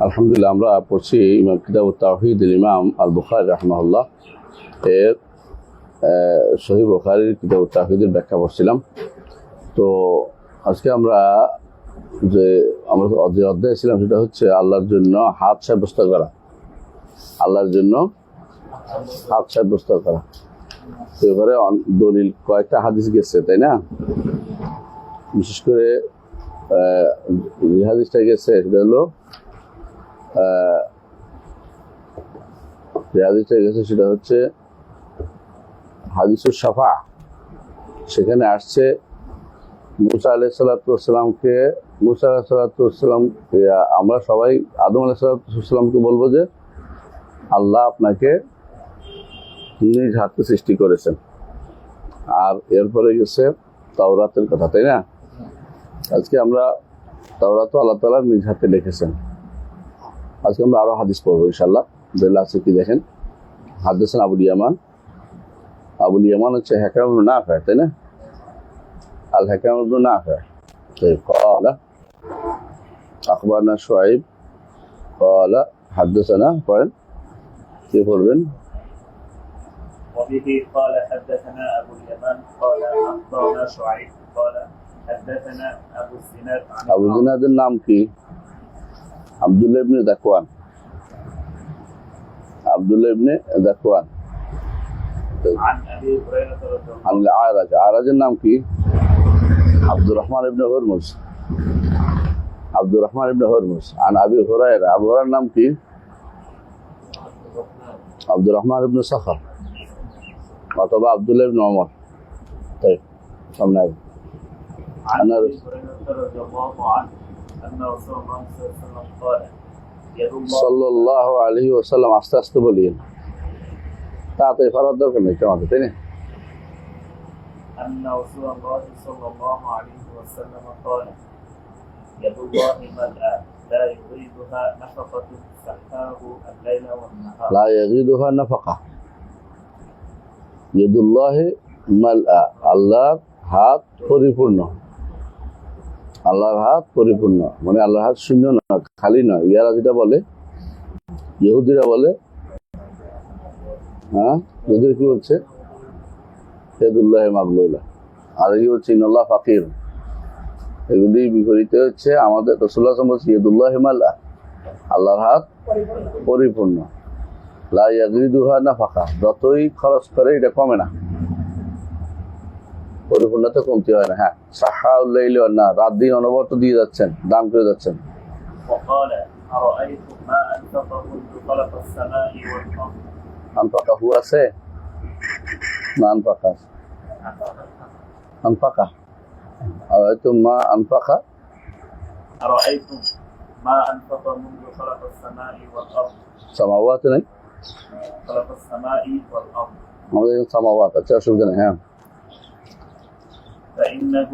আলহামদুলিল্লাহ, আমরা পড়ছি কিতাবুত তাওহীদ ইমাম আল বুখারী রাহিমাহুল্লাহ এর সহিহ বুখারীর কিতাবুত তাওহীদের ব্যাখ্যা পড়ছিলাম। তো আজকে আমরা যে অধ্যায় ছিলাম সেটা হচ্ছে আল্লাহর জন্য হাত সাব্যস্ত করা, আল্লাহর জন্য হাত সাব্যস্ত করা। তো এবারে দলিল কয়েকটা হাদিস গেছে, তাই না? বিশেষ করে যে হাদিসটা গেছে সেটা হলো সেটা হচ্ছে হাদিসুস শাফা। সেখানে আসছে মুসা আলাইহিসসালামকে আমরা সবাই আদম আলাইহিসসালামকে বলবো যে আল্লাহ আপনাকে নিজ হাতে সৃষ্টি করেছেন। আর এরপরে গেছে তাওরাতের কথা, তাই না? আজকে আমরা তাওরাত আল্লাহ তাআলা নিজ হাতে লিখেছেন। আজকে আমরা আরো হাদিস পড়বো ইনশাআল্লাহ। আছে কি দেখেন, হাদিসেন আবুল ইয়ামান হচ্ছে হাকাম ইবনে নাফি, তাই না? আল হাকাম ইবনে নাফি قال اخبرنا شعيب قال حدثنا قال كيف পড়বেন؟ وبه قال حدثنا ابو اليمان قال اخبرنا شعيب قال حدثنا ابو الزناد عن আবু জিনাদের নাম কি? আব্দুল্লাহ ইবনে যাকওয়ান। عن ابي هريره رضي الله عنه আরাজের নাম কি? আব্দুর রহমান ইবনে হুরমুজ। عن ابي هريره, আবু হুরায়রার নাম কি? আব্দুর রহমান ইবনে সাখর অথবা আব্দুল্লাহ ইবনে ওমর। তাই সামনে عن ابي هريره رضي الله عنه ان رسول الله صلى الله عليه وسلم قال يد الله সাল্লাল্লাহু আলাইহি ওয়াসাল্লাম, আস্তে আস্তে বলিয়েন, তাড়াতাড়ি ফরজ দরকার নেই তোমাদের, তাই না? ان رسول الله صلى الله عليه وسلم قال يد الله ملأى لا يريدها نفقة سحاه الليل والنهار لا يغيدها نفقة ইয়াদুল্লাহি মালআ, আল্লাহর হাত পরিপূর্ণ। আল্লাহর হাত পরিপূর্ণ মানে আল্লাহর হাত শূন্য না, খালি নয়। ইয়ারা যেটা বলে, ইহুদিরা বলে, ইহুদিরা কি বলছে? ইয়াদুল্লাহি মাগলুলা। আর কি বলছে? ইন্নাল্লাহ ফাকির। এগুলি বিপরীতে হচ্ছে আমাদের রাসূলুল্লাহ সাল্লাল্লাহু আলাইহি ওয়াসাল্লাম বলছে ইয়াদুল্লাহি মালআ, আল্লাহর হাত পরিপূর্ণ। লা ইয়াগরিদুহা নাফাকা, যতই খরচ করে এটা কমে না, পরিপূর্ণতা কমতি হয় না। হ্যাঁ, সাহাউল লাইলি ওয়ান নাহার, রাত দিন অনবরত দিয়ে যাচ্ছেন, দান করে যাচ্ছেন। وقال أرأيتم ما أنفق منذ خلق السماء والأرض আনফাকাহু আছে না? আনফাকা আরাইতুম মা আনফাকা, أرأيتم ما أنفق منذ خلق السماء والأرض সামাওয়াত নাই, خلق السماء والأرض আমাদের সামাওয়াত আছে, অসুবিধা নেই। হ্যাঁ, فإنه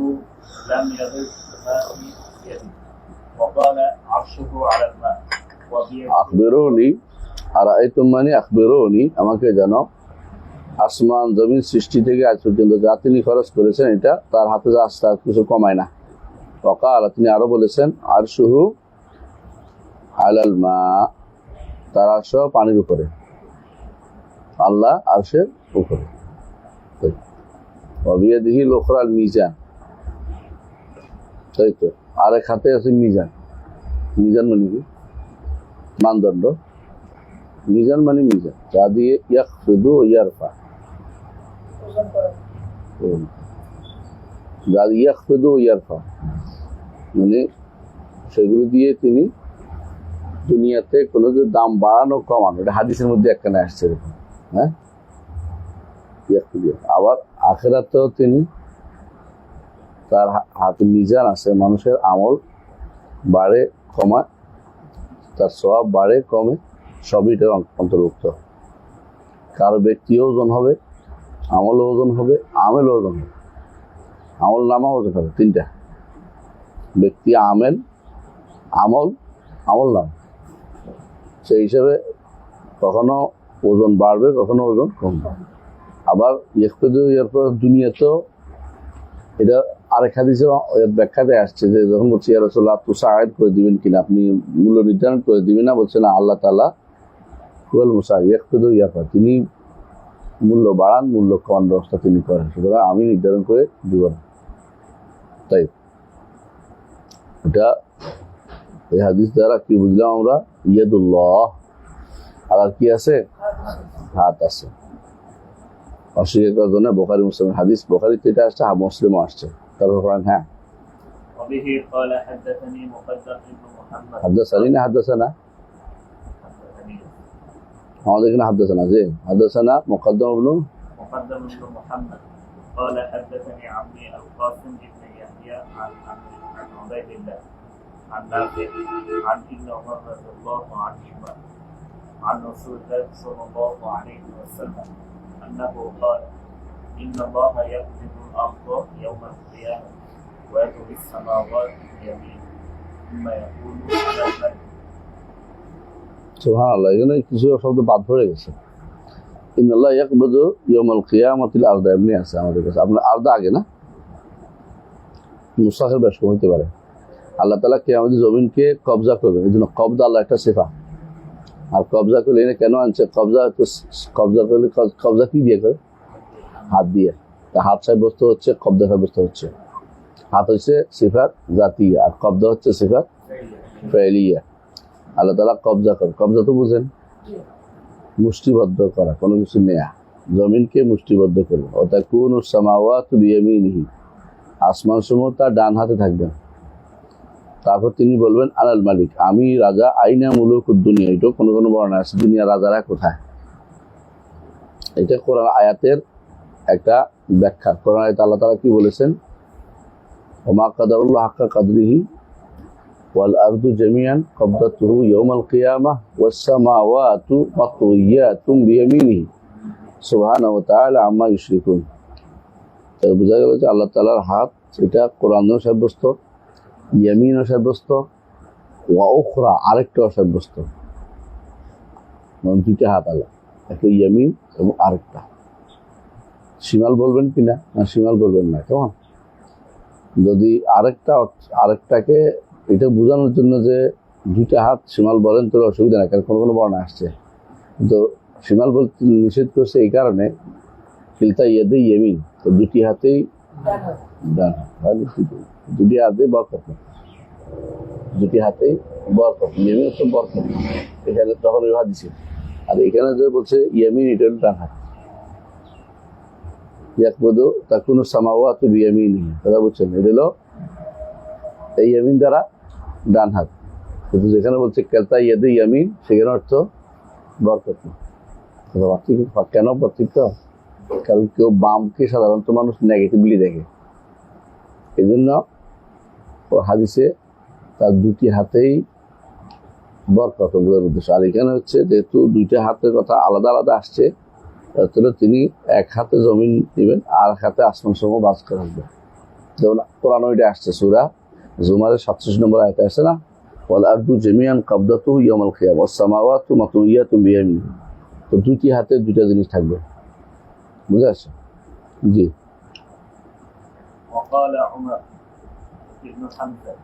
لم يغب ما في يده وقال عرشه على الماء وبيده আখবিরুনি, আরাইতুম মানে আখবিরুনি, আমাকে জানো আসমান জমিন সৃষ্টি থেকে আজ পর্যন্ত যা তিনি খরচ করেছেন এটা তার হাতে যা আসছে তার কিছু কমায় না। ওয়াকাল, তিনি আরো বলেছেন আরশুহু আলাল মা, তার আরশ পানির উপরে, আল্লাহ আরশের উপরে। ওয়াবিয়াদিহি লুখরাল মিজান, তাই তো। আরেক হাতে আছে মিজান। মিজান মানে কি? মানদণ্ড। মিজান মানে মিজান, যা দিয়ে ইয়াখফিদু ওয়া ইয়ারফা, যা ইয়াখফিদু ওয়া ইয়ারফা মানে সেগুলো দিয়ে তিনি দুনিয়াতে কোনো কিছু দাম বাড়ানো কমানো, এটা হাদিসের মধ্যে একখানে আসছে এরকম। হ্যাঁ, আবার আখিরাতেও তিনি, তার হাতে মিজান আছে, মানুষের আমল বাড়ে কমায়, তার সওয়াব বাড়ে কমে, সবই এটার অন্তর্ভুক্ত। কারো ব্যক্তি ওজন হবে, আমল ওজন হবে, আমেল ওজন হবে, আমল নামা ওজন হবে, তিনটা। ব্যক্তি, আমেল, আমল নাম। সেই হিসাবে কখনো ওজন বাড়বে, কখনো ওজন কমবে। আবার এরপর দুনিয়াতেও এটা আরেক হাদিসে ব্যাখ্যাতে আসছে যে যখন বলছি ইয়া রাসূলুল্লাহ তুসাইদ করে দিবেন কিনা, আপনি মূল্য নির্ধারণ করে দিবেন না, বলছে না, আল্লাহ তাআলা হুয়াল মুসাইয়্যিদ ইয়াকফিদু ইয়াফা, তিনি মূল্য বাড়ান, মূল্য কমান ব্যবস্থা তিনি করেন, সুতরাং আমি নির্ধারণ করে দিব না। তাই এটা এই হাদিস দ্বারা কি বুঝলাম আমরা? ইয়াদুল্লাহ, আর কি আছে? হাত আছে। অস্বীকার করার জন্য বুখারী মুসলিমের হাদিস, বুখারীতে এটা আসছে, মুসলিমও আসছে। তারপর পড়েন। হ্যাঁ, وبه قال حدثني مقدم بن محمد হাদাসানি না হাদাসানা? حدثني আমাদের এখানে হাদাসানা, যে হাদাসানা মুকদ্দম ইবনে مقدم بن محمد قال حدثني عمي القاسم بن يحيى عن عبيد الله عن نافع عن ابن عمر رضي الله عنهما عن رسول الله صلى الله عليه وسلم أنه قال إن الله يقبض الأرض يوم القيامة ويطوي السماوات بيمينه ثم يقول على الملك. সুবহানাল্লাহ, এখানে কিছু শব্দ বাদ পড়ে গেছে। ইন্নাল্লাহ ইয়াকবিদু ইয়াউমাল কিয়ামাতিল আরদা, এমনি আছে আমাদের কাছে। আপনার আরদা আগে না, মুসাফির বেশ হতে পারে। আল্লাহ তাআলা কিয়ামতের জমিনকে কবজা করবেন, এই জন্য কবজা আল্লাহ একটা সিফা। আর কবজা করলে এনে কেন আনছে? কবজা করলে কবজা কি দিয়ে করে? হাত দিয়ে। তা হাত সাব্যস্ত হচ্ছে, কবজা সাব্যস্ত হচ্ছে। হাত হচ্ছে সিফাত জাতিয়া, আর কবজা হচ্ছে সিফাত ফেলিয়া। আল্লাহ তাআলা কবজা করে, কবজা তো বুঝেন, মুষ্টিবদ্ধ করা, কোনো কিছু নেয়া, জমিনকে মুষ্টিবদ্ধ করবে। ওয়াতাকুনু সামাওয়াতু বিয়ামিনিহি, আসমান সমূহ তার ডান হাতে থাকবেন। তারপর তিনি বলবেন আনাল মালিক, আমি রাজা। আইনা মুলুকুদ দুনিয়া, এটা কোনো কোনো বর্ণনা আছে দুনিয়া রাজারা কোথায়। এটা কোরআন আয়াতের একটা ব্যাখ্যা। কোরআন আয়াতে আল্লাহ তাআলা কি বলেছেন? ওমা কাদারুল্লাহ হাক্কা কাদরিহি ওয়াল আরদু জামিআন কবদাতুহু ইয়াউমাল কিয়ামাহ ওয়াস সামাওয়াতু মাতউইয়াতুম বিয়ামিনিহি সুবহানাহু ওয়া তাআলা আম্মা ইউশরিকুন। তাই বোঝা গেল যে আল্লাহ তাআলার হাত, এটা কোরআনেও সাব্যস্ত, ইয়ামিনও সাব্যস্ত, ওয়া উখরা আরেকটাও সাব্যস্ত। মানে দুইটা হাত আল্লাহ, একটা ইয়ামিন এবং আরেকটা। শিমাল বলবেন কিনা? না, শিমাল বলবেন না। কেমন? যদি আরেকটাকে এটা বোঝানোর জন্য যে দুইটা হাত শিমাল বলেন তো অসুবিধা নাই, কারণ কোনো কোনো বর্ণনা আসছে। কিন্তু শিমাল বলতে নিষেধ করছে এই কারণে, কিলতা ইয়াদে ইয়ামিন, তো দুটি হাতেই ডান হাত, দুটি হাতে বরকত না, দুটি হাতেই বরকত, ইয়ামিন হচ্ছে বরকত। এখানে তখন ওই হাদিসে, আর এখানে যে বলছে ইয়ামিন, এটা ডান হাত। ইয়াকবুদু তাকুনু সামাওয়াতু বিয়ামিনিহি, কথা বলছেন, এটা হলো এই ইয়ামিন দ্বারা ডান হাত। কিন্তু যেখানে বলছে কেলতা ইয়াদে ইয়ামিন, সেখানে অর্থ বরকত না। কেন পার্থক্য? কারণ কেউ বামকে সাধারণত মানুষ নেগেটিভলি দেখে, এই জন্য হাদিসে তার দুটি হাতেই বরকত বোঝার উদ্দেশ্য। আর এখানে হচ্ছে যেহেতু দুইটা হাতের কথা আলাদা আলাদা আসছে, তাহলে তিনি এক হাতে জমিন নেবেন আর এক হাতে আসমান সমূহ বাস করে রাখবেন। যেমন কোরআন ওইটা আসছে সূরা জুমারের 37 নম্বর আয়াতে আসছে না, ওয়াল আরদু জামিআন কবদাতুহু ইয়াউমাল কিয়ামাহ ওয়াস সামাওয়াতু মাতউইয়াতুম বিয়ামিনিহি। তো দুটি হাতে দুইটা জিনিস থাকবে, বুঝা আসছে? জি। وقال عمر بن حمزة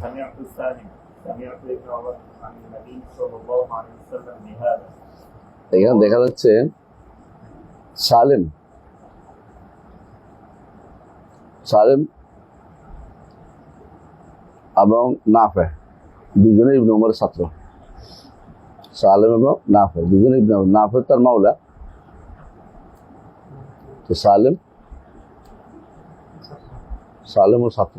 سمعت سالم سمعت ابن عمر عن النبي صلى الله عليه وسلم بهذا. এখানে দেখা যাচ্ছে সালেম এবং নাফে দুজনে ইবনে উমরের ছাত্র। সালেম এবং নাফে দুজনে ইবনে উমর, নাফে তার মাওলা। তো সালেম ও ছাত্র,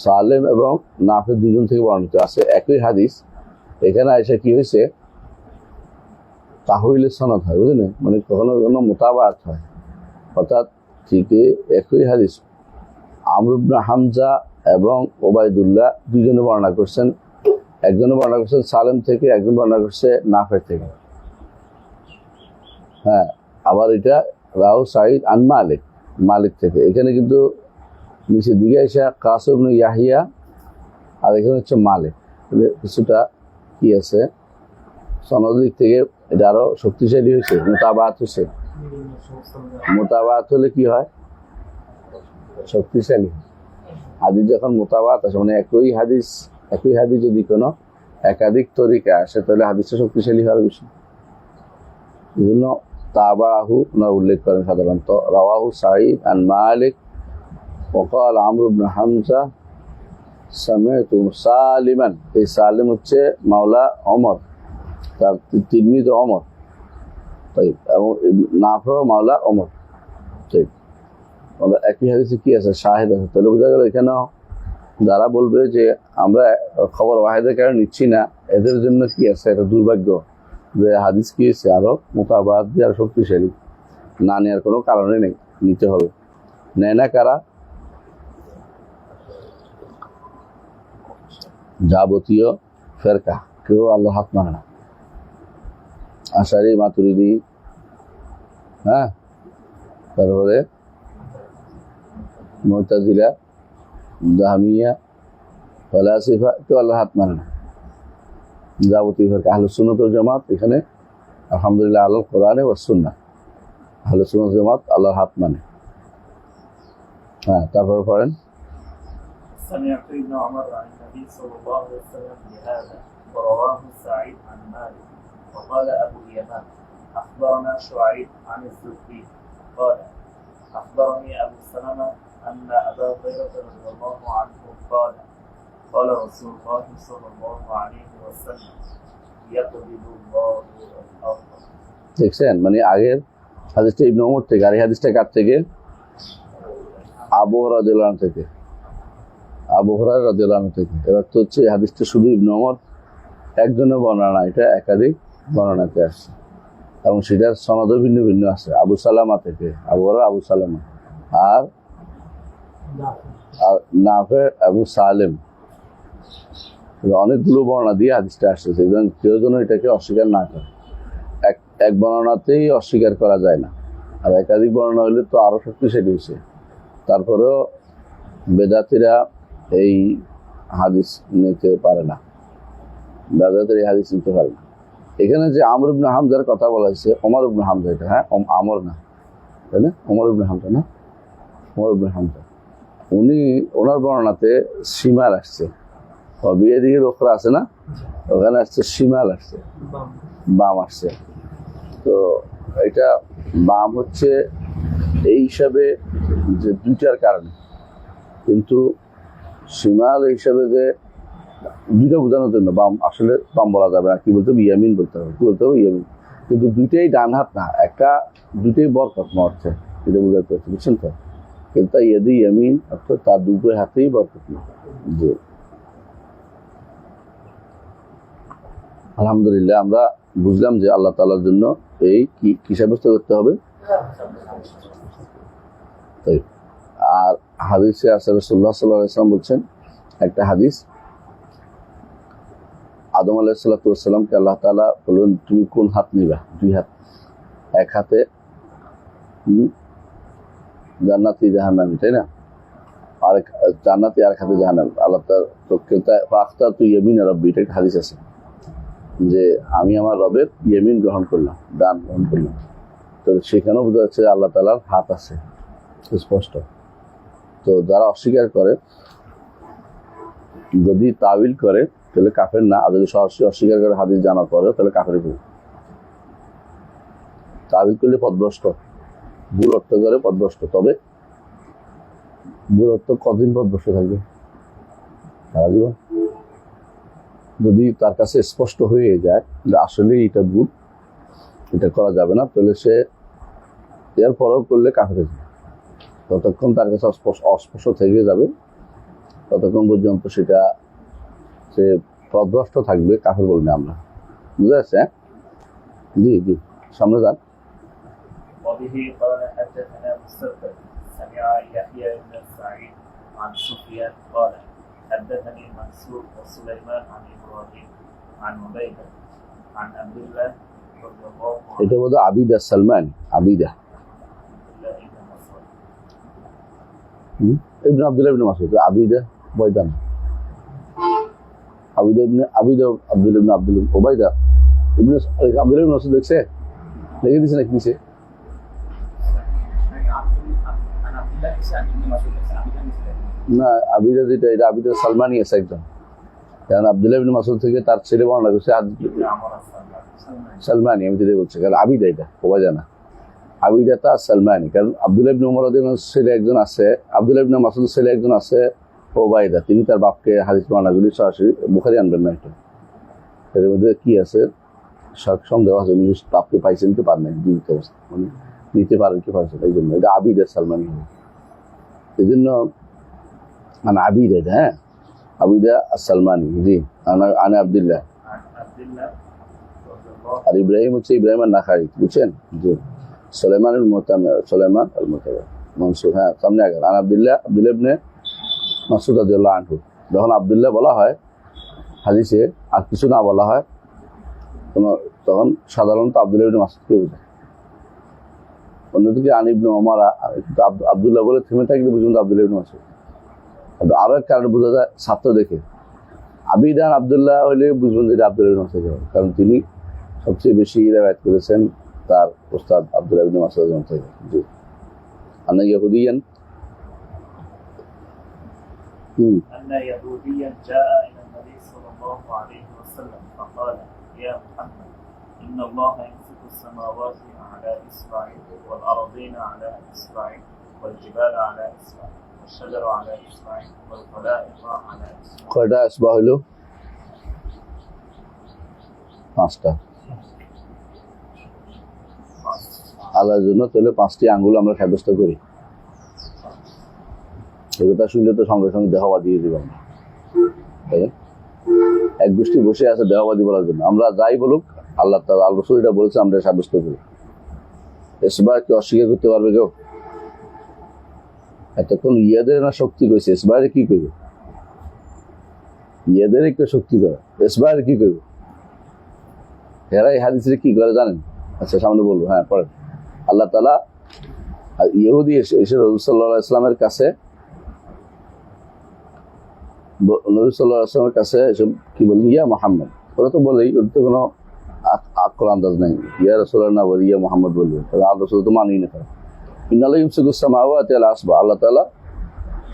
সালেম এবং নাফে দুজন থেকে বর্ণিত আছে একই হাদিস। এখানে এসে কি হয়েছে, তাহউইলের সনদ হয়, বুঝলেন? মানে কখনো কখনো মুতাবাত হয়, অর্থাৎ ঠিকই একই হাদিস আমর ইবনে হামজা এবং ওবায়দুল্লাহ দুজনে বর্ণনা করছেন। একজনে বর্ণনা করছেন সালেম থেকে, একজন বর্ণনা করছে নাফে থেকে। হ্যাঁ, আবার এটা রাও সাঈদ আন মালিক থেকে। এখানে কিন্তু নিচের দিকে এসে কাসিম ইবনে ইয়াহিয়া, আর এখানে হচ্ছে মালিক। কিছুটা কি আছে সনদ দিক থেকে এটা আরো শক্তিশালী হয়েছে, মোতাবাত হয়েছে। মোতাবাত হলে কি হয়? শক্তিশালী। হাদিস যখন মোতাবাত আসে মানে একই হাদিস যদি কোনো একাধিক তরিকা আসে তাহলে হাদিসটা শক্তিশালী হওয়ার বিষয়। এই জন্য তাবাহু ওনার উল্লেখ করেন সাধারণত রাওয়াহু সাঈদ আন মালিক ওয়াকাল আমর ইবনে হামজা সামি'তু সালিমান। এই সালিম হচ্ছে মাওলা ওমর, তার তিলমিজ ওমর। তাই এবং নাফি মাওলা ওমর। ঠিক একই হাদিসে কি আছে? শাহিদ আছে। তাহলে বোঝা গেল এখানে যারা বলবে যে আমরা খবর ওয়াহিদের কারণে নিচ্ছি না, এদের জন্য কি আছে? এটা দুর্ভাগ্য যে হাদিস কি আছে আরো মোতাবাত দিয়ে আর শক্তিশালী, না নেওয়ার কোনো কারণে নেই, নিতে হবে। নেয় না কারা? যাবতীয় ফেরকা, কেউ আল্লাহ হাত মানে না। আশারি, মাতুরিদি, হ্যাঁ, তারপরে মুতাজিলা, জাহমিয়া, ফালাসিফা, কেউ আল্লাহ হাত মানে না। যাবতীয় ফেরকা আহলুস সুন্নাত ওয়াল জামাত এখানে আলহামদুলিল্লাহ আল্লাহর কোরআনে ওয়াস সুন্নাহ, আহলুস সুন্নাত ওয়াল জামাত আল্লাহর হাত মানে। হ্যাঁ, তারপরে পড়েন। سمعت ابن عمر عن النبي صلى الله عليه وسلم بهذا ورواه سعيد عن مالك وقال أبو اليمان أخبرنا شعيب عن الزهري قال أخبرني أبو سلمة أن أبا هريرة رضي الله عنه قال قال رسول الله صلى الله عليه وسلم يقبض الله الأرض। দেখছেন, মানে আগের হাদিসটা ইবনে ওমর থেকে, আর এই হাদিসটা কার থেকে? আবু হুরায়রা রাদিয়াল্লাহু আনহু থেকে। আবু হুরায়রা রাদিয়াল্লাহু আনহু থেকে। এর অর্থ হচ্ছে এই হাদিসটা শুধু ইবনে ওমর একজনের বর্ণনা, এটা একাধিক বর্ণনাতে আসছে এবং সেটার সনদও ভিন্ন ভিন্ন আছে। আবু সালামা থেকে, আবু হুরায়রা আবু সালামা, আর নাফে আবু সালেম, অনেকগুলো বর্ণনা দিয়ে হাদিসটা আসছে। সেই জন্য কেউ যেন এটাকে অস্বীকার না করে। এক বর্ণনাতেই অস্বীকার করা যায় না, আর একাধিক বর্ণনা হলে তো আরো শক্তিশালী হয়েছে। তারপরেও বেদাতিরা এই হাদিস নিতে পারে না, বেদাতিরা এই হাদিস নিতে পারে না। এখানে যে আমর ইবনে হামজার কথা বলা হয়েছে, ওমর ইবনে হামজা, এটা হ্যাঁ আমর না, তাই না? ওমর ইবনে হামজা না, ওমর ইবনে হামজা। ওনার বর্ণনাতে শিমাল আসছে, বিয়ে দিকে লোকরা আছে না, ওখানে আসছে শিমাল আসছে, বাম আসছে। তো এটা বাম হচ্ছে এই হিসাবে যে দুইটার কারণে, কিন্তু শিমাল হিসাবে যে দুইটা বোঝানোর জন্য বাম, আসলে বাম বলা যাবে না, কি বলতে হবে? ইয়ামিন বলতে হবে। কি বলতে হবে? ইয়ামিন। কিন্তু দুইটাই ডান হাত না, একটা দুইটাই বরকত অর্থে, এটা বোঝাতে হচ্ছে, বুঝছেন তো? কিন্তু ইয়াদি ইয়ামিন অর্থাৎ তার দুটো হাতেই বরকত না। জি, আলহামদুলিল্লাহ আমরা বুঝলাম যে আল্লাহ তাআলার জন্য এই কি সাব্যস্ত করতে হবে। তাই আর হাদিসে আছে রাসূলুল্লাহ সাল্লাল্লাহু আলাইহি ওয়াসাল্লাম বলছেন, একটা হাদিস, আদম আলাইহিস সালাতু ওয়াস সালামকে আল্লাহ তাআলা বললেন তুমি কোন হাত নিবা? দুই হাত, এক হাতে জান্নাতি জাহান্নামী, তাই না? আর জান্নাতি, আর এক হাতে জাহান্নামী। আল্লাহ তাআলা ফাখতারতু ইয়ামিনা রাব্বি, এটা একটা হাদিস আছে যে আমি আমার রবের ইয়ামিন গ্রহণ করলাম, ডান গ্রহণ করলাম। তো সেখানেও বোঝা যাচ্ছে আল্লাহ তাআলার হাত আছে, স্পষ্ট। তো যারা অস্বীকার করে, যদি তাবিল করে তাহলে কাফের না, আর যদি সরাসরি অস্বীকার করে হাদিস জানার পরেও তাহলে কাফের হবে। তাবিল করলে পথভ্রষ্ট, ভুল অর্থ করে পথভ্রষ্ট। তবে ভুল অর্থ কতদিন পথভ্রষ্ট থাকবে? সারা জীবন। যদি তার কাছে স্পষ্ট হয়ে যায় যে আসলে এটা ভুল, এটা করা যাবে না, তাহলে সে এর পরেও করলে কাফের হয়ে যাবে। ততক্ষণ তার কাছে অস্পষ্ট থেকে যাবে, ততক্ষণ পর্যন্ত সেটা সে পথভ্রষ্ট থাকবে, কাফের বলবে আমরা। বুঝা যাচ্ছে? হ্যাঁ, জি জি, সামনে যান। وبه قال حدثنا مسدد سمع يحيى بن سعيد عن سفيان قال حدثني منصور وسليمان عن ابراهيم عن عبيده عن عبد الله رضي الله عنه এটা বোধহয় আবিদা সালমান, আবিদা ইবনে আব্দুল্লাহ ইবনে মাসউদ, আবিদা বয়দান, আবিদা ইবনে আব্দুল্লাহ ইবনে আব্দুল ওবাইদা ইবনে আব্দুল্লাহ ইবনে মাসউদ। দেখছে, লিখে দিয়েছে নাকি নিচে? না, আবিদা যেটা, এটা আবিদা সালমানি আছে একজন, কারণ আব্দুল্লাহ ইবনে মাসউদ থেকে তার ছেলে বর্ণনা করছে সালমানি, আমি যেটা বলছি, কারণ আবিদা এটা কোবা জানা, আবিদা তা সালমানি, কারণ আব্দুল্লাহ ইবনে উমর রাদিয়াল্লাহু আনহু ছেলে একজন আছে, আব্দুল্লাহ ইবনে মাসউদের ছেলে একজন আছে ওবাইদা, তিনি তার বাপকে হাদিস বর্ণনাগুলি সরাসরি বুখারী আনবেন না, এটা এর মধ্যে কি আছে সন্দেহ আছে, উনি বাপকে পাইছেন কি পারেন, জীবিত অবস্থা মানে নিতে পারেন কি পারছেন, এই জন্য এটা আবিদা সালমানি হবে, এই জন্য মানে আবিদা এটা, হ্যাঁ আবিদা সালমানি, জি। আনে আব্দুল্লাহ, আর ইব্রাহিম হচ্ছে ইব্রাহিম আন-নাখাই, বুঝছেন, জি। সুলাইমান আল-মুতাওয়াক্কিল মনসুর, হ্যাঁ সামনে আগে। আন আব্দুল্লাহ ইবনে মাসউদ রাদিয়াল্লাহু আনহু, যখন আব্দুল্লাহ বলা হয় হাদিসে আর কিছু না বলা হয় তখন সাধারণত আব্দুল্লাহ ইবনে মাসউদকে বোঝায়। অন্যদিকে আন ইবনে ওমর আব্দুল্লাহ বলে থেমে থাকলে বুঝুন আব্দুল্লাহ ইবনে মাসউদ। আরো এক কারণে বোঝা যায় ছাত্র দেখে, আবিদান আব্দুল্লাহ হলে বুঝবেন যে আব্দুল্লাহ ইবনে মাসউদ হবে, কারণ তিনি সবচেয়ে বেশি রিওয়ায়াত করেছেন তার উস্তাদ আব্দুল্লাহ ইবনে মাসউদ থেকে, জি। আন্না ইয়াহুদিয়ান أن يهوديا جاء إلى النبي صلى الله عليه وسلم فقال يا محمد إن الله يمسك السماوات على إصبع والأرضين على إصبع والجبال على إصبع والشجر على إصبع والخلائق على إصبع। কয়টা ইসবাহ হইল? 5টা। আল্লাহর জন্য তাহলে 5টি আঙ্গুল আমরা সাব্যস্ত করি, এগুলো শুনলে তো সঙ্গে সঙ্গে দেহবা দিয়ে দিব আমরা, তাই না? এক গোষ্ঠী বসে আছে দেহবাদী বলার জন্য, আমরা যাই বলুক আল্লাহ তাআলা আল রাসূল এটা বলেছে আমরা সাব্যস্ত করি। ইসবাহকে অস্বীকার করতে পারবে কেউ? এতক্ষণ ইয়াদের না শক্তি কইছে, ইসবাহের কি করবে? ইয়াদের একটু শক্তি করে, ইসবাহের কি করবে? এরা এই হাদিসে কি করে জানেন? আচ্ছা সামনে বলবো, হ্যাঁ পড়েন। আল্লাহ তাআলা ইহুদি এসে রাসূল সাল্লাল্লাহু আলাইহি ওয়াসাল্লামের কাছে, নবী সাল্লাল্লাহু আলাইহি ওয়াসাল্লামের কাছে এসব কি বলি, ইয়া মুহাম্মদ, ওরা তো বলেই, ওর তো কোনো আকল আন্দাজ নাই, ইয়া রাসূলুল্লাহ না বলি ইয়া মুহাম্মদ বলবে, তাহলে আল্লাহ রাসূল তো মানেই না। ইন্নাল্লাহা ইউমসিকুস সামাওয়াতি আলা আসবা, আল্লাহ তাআলা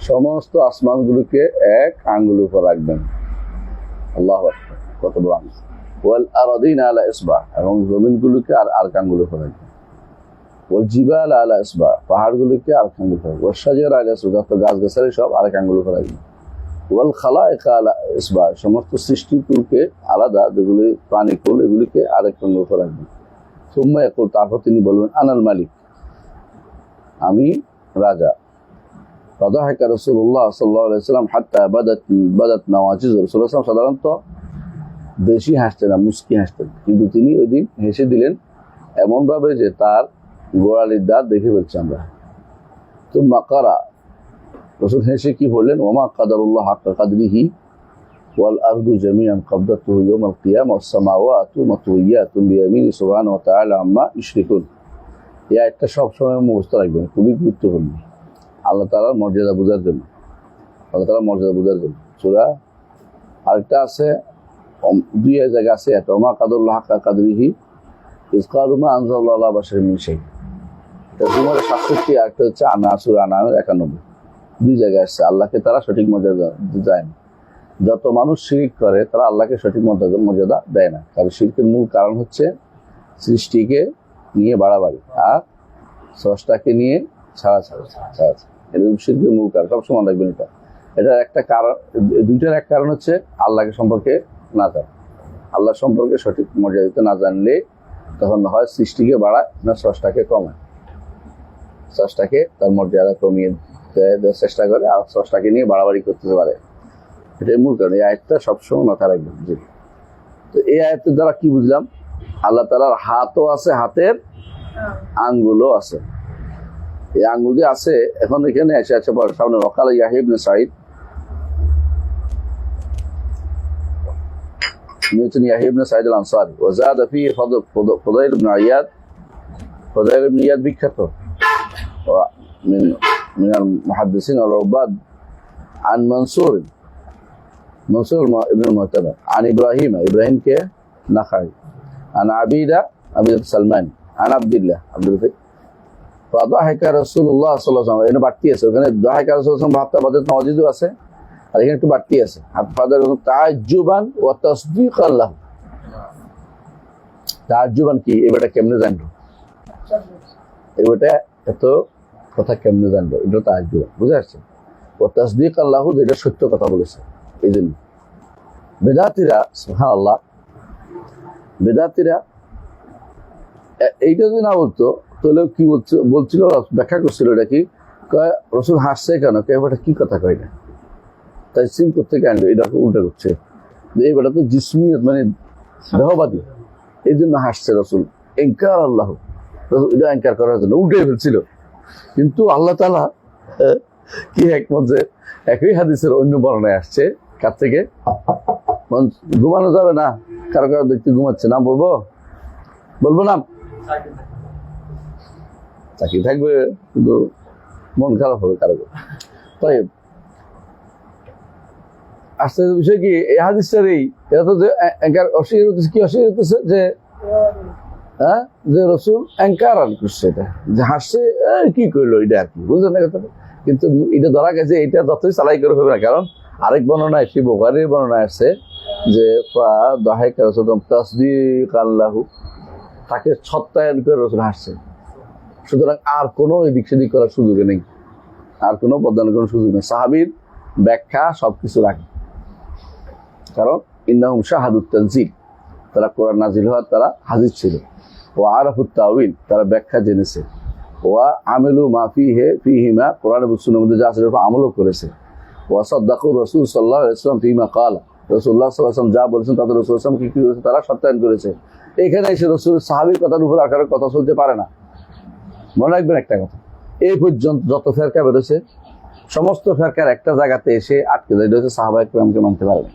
সমস্ত আসমানগুলোকে এক আঙ্গুল উপর রাখবেন, আল্লাহু আকবার, কত বড় আঙ্গুল। ওয়াল আরাদিনা আলা ইসবা, এবং জমিনগুলোকে আর আঙ্গুল উপর রাখবেন। ওয়াল জিবালা আলা ইসবা, পাহাড়গুলোকে আর আঙ্গুল উপর রাখবেন। ওয়াশ শাজারা আলা ইসবা, যত গাছ-গাছালি সব আর আঙ্গুল উপর রাখবেন। ওয়াল খালায়েকা আলা ইসবা, সমস্ত সৃষ্টিকুলকে আলাদা, যেগুলি প্রাণীকুল, এগুলিকে আরেক আঙ্গুল উপর রাখবেন। সুম্মা ইয়াকুল, তারপর তিনি বলবেন আনাল মালিক, আমি রাজা। ফাদাহাকা রাসূলুল্লাহ সাল্লাল্লাহু আলাইহি ওয়াসাল্লাম হাত্তা বাদাত নাওয়াজিজ, রাসূলুল্লাহ সাল্লাল্লাহু আলাইহি ওয়াসাল্লাম সাধারণত বেশি হাসতেন না, মুস্কি হাসতেন, কিন্তু তিনি ওই দিন হেসে দিলেন এমনভাবে যে তার গোড়ালির দাঁত দেখে ফেলছি আমরা। তুম্মা কারা, রাসূল হেসে কি বললেন, ওমা কাদারুল্লাহ হাক্কা কাদরিহি ওয়াল আরদু জামিআন কবদাতুহু ইয়াওমাল কিয়ামা ওয়াস সামাওয়াতু মাতউইয়াতুন বিয়ামিনি সুবহানাহু ওয়া তাআলা আম্মা ইউশরিকুন। এই আয়াতটা সবসময় মুখস্থ রাখবেন, খুবই গুরুত্বপূর্ণ আল্লাহ তাআলার মর্যাদা বোঝার জন্য, আল্লাহ তাআলার মর্যাদা বোঝার জন্য। সূরা আরেকটা আছে, 2 জায়গা আছে, একটা ওমা কাদারুল্লাহ হাক্কা কাদরিহি ইয ক্বালু মা আনজালাল্লাহু আলা বাশারিন মিন শাই, এটা সুমারে 67, আরেকটা হচ্ছে সূরা আনামের 91, 2 জায়গায় আসছে। আল্লাহকে তারা সঠিক মর্যাদা দেয় না, যত মানুষ শিরক করে তারা আল্লাহকে সঠিক মর্যাদা দেয় না, কারণ শিরকের মূল কারণ হচ্ছে সৃষ্টিকে নিয়ে বাড়াবাড়ি আর স্রষ্টাকে নিয়ে ছাড়া, এটা শিরকের মূল কারণ, সবসময় রাখবেন এটা। এটার একটা কারণ, দুইটার এক কারণ হচ্ছে আল্লাহকে সম্পর্কে না জানা, আল্লাহ সম্পর্কে সঠিক মর্যাদা না জানলে তখন হয় সৃষ্টিকে বাড়ায় না স্রষ্টাকে কমায়, স্রষ্টাকে তার মর্যাদা কমিয়ে দেওয়ার চেষ্টা করে আর স্রষ্টাকে নিয়ে বাড়াবাড়ি করতে পারে, এটাই মূল কারণ। এই আয়াতটা সবসময় মাথায় রাখবেন। জি, তো এই আয়াতের দ্বারা কি বুঝলাম, আল্লাহ তাআলার হাতও আছে, হাতের আঙ্গুলও আছে, এই আঙ্গুল যে আছে। এখন এখানে এসে আছে সামনে ওয়াকালা ইয়াহইয়া ইবনে সাঈদ, ইয়াহইয়া ইবনে সাঈদ আল আনসারী, ওয়া যাদা ফি ফুদাইল ইবনে ইয়াদ, ফুদাইল ইবনে ইয়াদ বিখ্যাত من المحدثين والعباد عن منصور ابن المعتمر عن إبراهيم के नखाई عن عبيدة سلمان عن عبد الله ফাদাহাকা রাসূলুল্লাহ সাল্লাল্লাহু আলাইহি ওয়াসাল্লাম, এটা বাড়তি আছে ওখানে, দাহাকা রাসূলুল্লাহ সাল্লাল্লাহু আলাইহি ওয়াসাল্লাম ভাবতে বাদে নওয়াজিদও আছে, আর এখানে একটু বাড়তি আছে। ফাদার তাআজ্জুবান ওয়া তাসদীকান লাহু। তাআজ্জুবান কি, এটা কেমনে জানবো, এটা এত কথা কেমনে জানবো, এটা তাআজ্জুবান, বুঝে আসছে। ও তাসদীকান লাহু, যেটা সত্য কথা বলেছে। এই জন্য বেদাতিরা, সুবহানাল্লাহ, বেদাতিরা এইটা যদি না বলতো তাহলে কি বলছিল, ব্যাখ্যা করছিল এটা কি, রসুল হাসছে কেন, এটা কি কথা কয় না, তাই সিম করতে কেন, এটা উল্টা করছে, এইটা তো জিসমিয়ত মানে দেহবাদী, এই জন্য হাসছে রসুল। এনকার আল্লাহ, এটা এনকার করার জন্য উল্টে ফেলছিল। কিন্তু আল্লাহ তাআলা কি একমত যে একই হাদিসের অন্য বর্ণনায় আসছে, কার থেকে, ঘুমানো যাবে না, কারো কারো দেখতে ঘুমাচ্ছে, নাম বলবো, বলবো নাম, চাকরি থাকবে কিন্তু মন খারাপ হবে কারো। তাই আশ্চর্য বিষয় কি, এই হাদিসটার এটা তো যে অ্যাঙ্কার অস্বীকার হতেছে, কি অস্বীকার হতেছে যে যে রসুল অ্যাঙ্কার করছে, এটা যে হাসছে, কি করলো এটা আর কি, বুঝলেন না কথাটা। কিন্তু এটা ধরা গেছে, এটা যতই চালাই করে হবে না, কারণ আরেক বর্ণনায়, সেই বুখারীর বর্ণনায় আসছে যে দাহাকা রাসূলুল্লাহ তাসদীকান লাহু, তাকে সত্যায়ন করে রসুল হাসছে। সুতরাং আর কোনো এদিক সেদিক করার সুযোগ নেই, আর কোনো বদলানোর কোনো সুযোগ নেই। সাহাবীর ব্যাখ্যা সবকিছু রাখে, কারণ ইন্নাহুম শাহাদুত তানজিল, তারা কোরআন নাজিল হওয়ার তারা হাজির ছিল। ও আরাফুত তাউইল, তারা ব্যাখ্যা জেনেছে। ওয়া আমিলু মা ফিহিমা, কোরআন এবং সুন্নাহর মধ্যে যা আছে আমলও করেছে। ওয়া সাদ্দাকু রাসূল সাল্লাল্লাহু আলাইহি ওয়াসাল্লাম ফিমা ক্বালা, রাসূলুল্লাহ সাল্লাল্লাহু আলাইহি ওয়াসাল্লাম যা বলেছেন তাদের রাসূল সাল্লাল্লাহু আলাইহি ওয়াসাল্লাম কি করেছে, তারা সত্যায়ন করেছে। এখানে এসে রসুল সাহাবীর কথার উপর আর কারো কথা চলতে পারে না। মনে রাখবেন একটা কথা, এই পর্যন্ত যত ফেরকা বেরোছে, সমস্ত ফেরকার একটা জায়গাতে এসে আটকে যায়, এটা হচ্ছে সাহাবায়ে কেরামকে মানতে পারে না।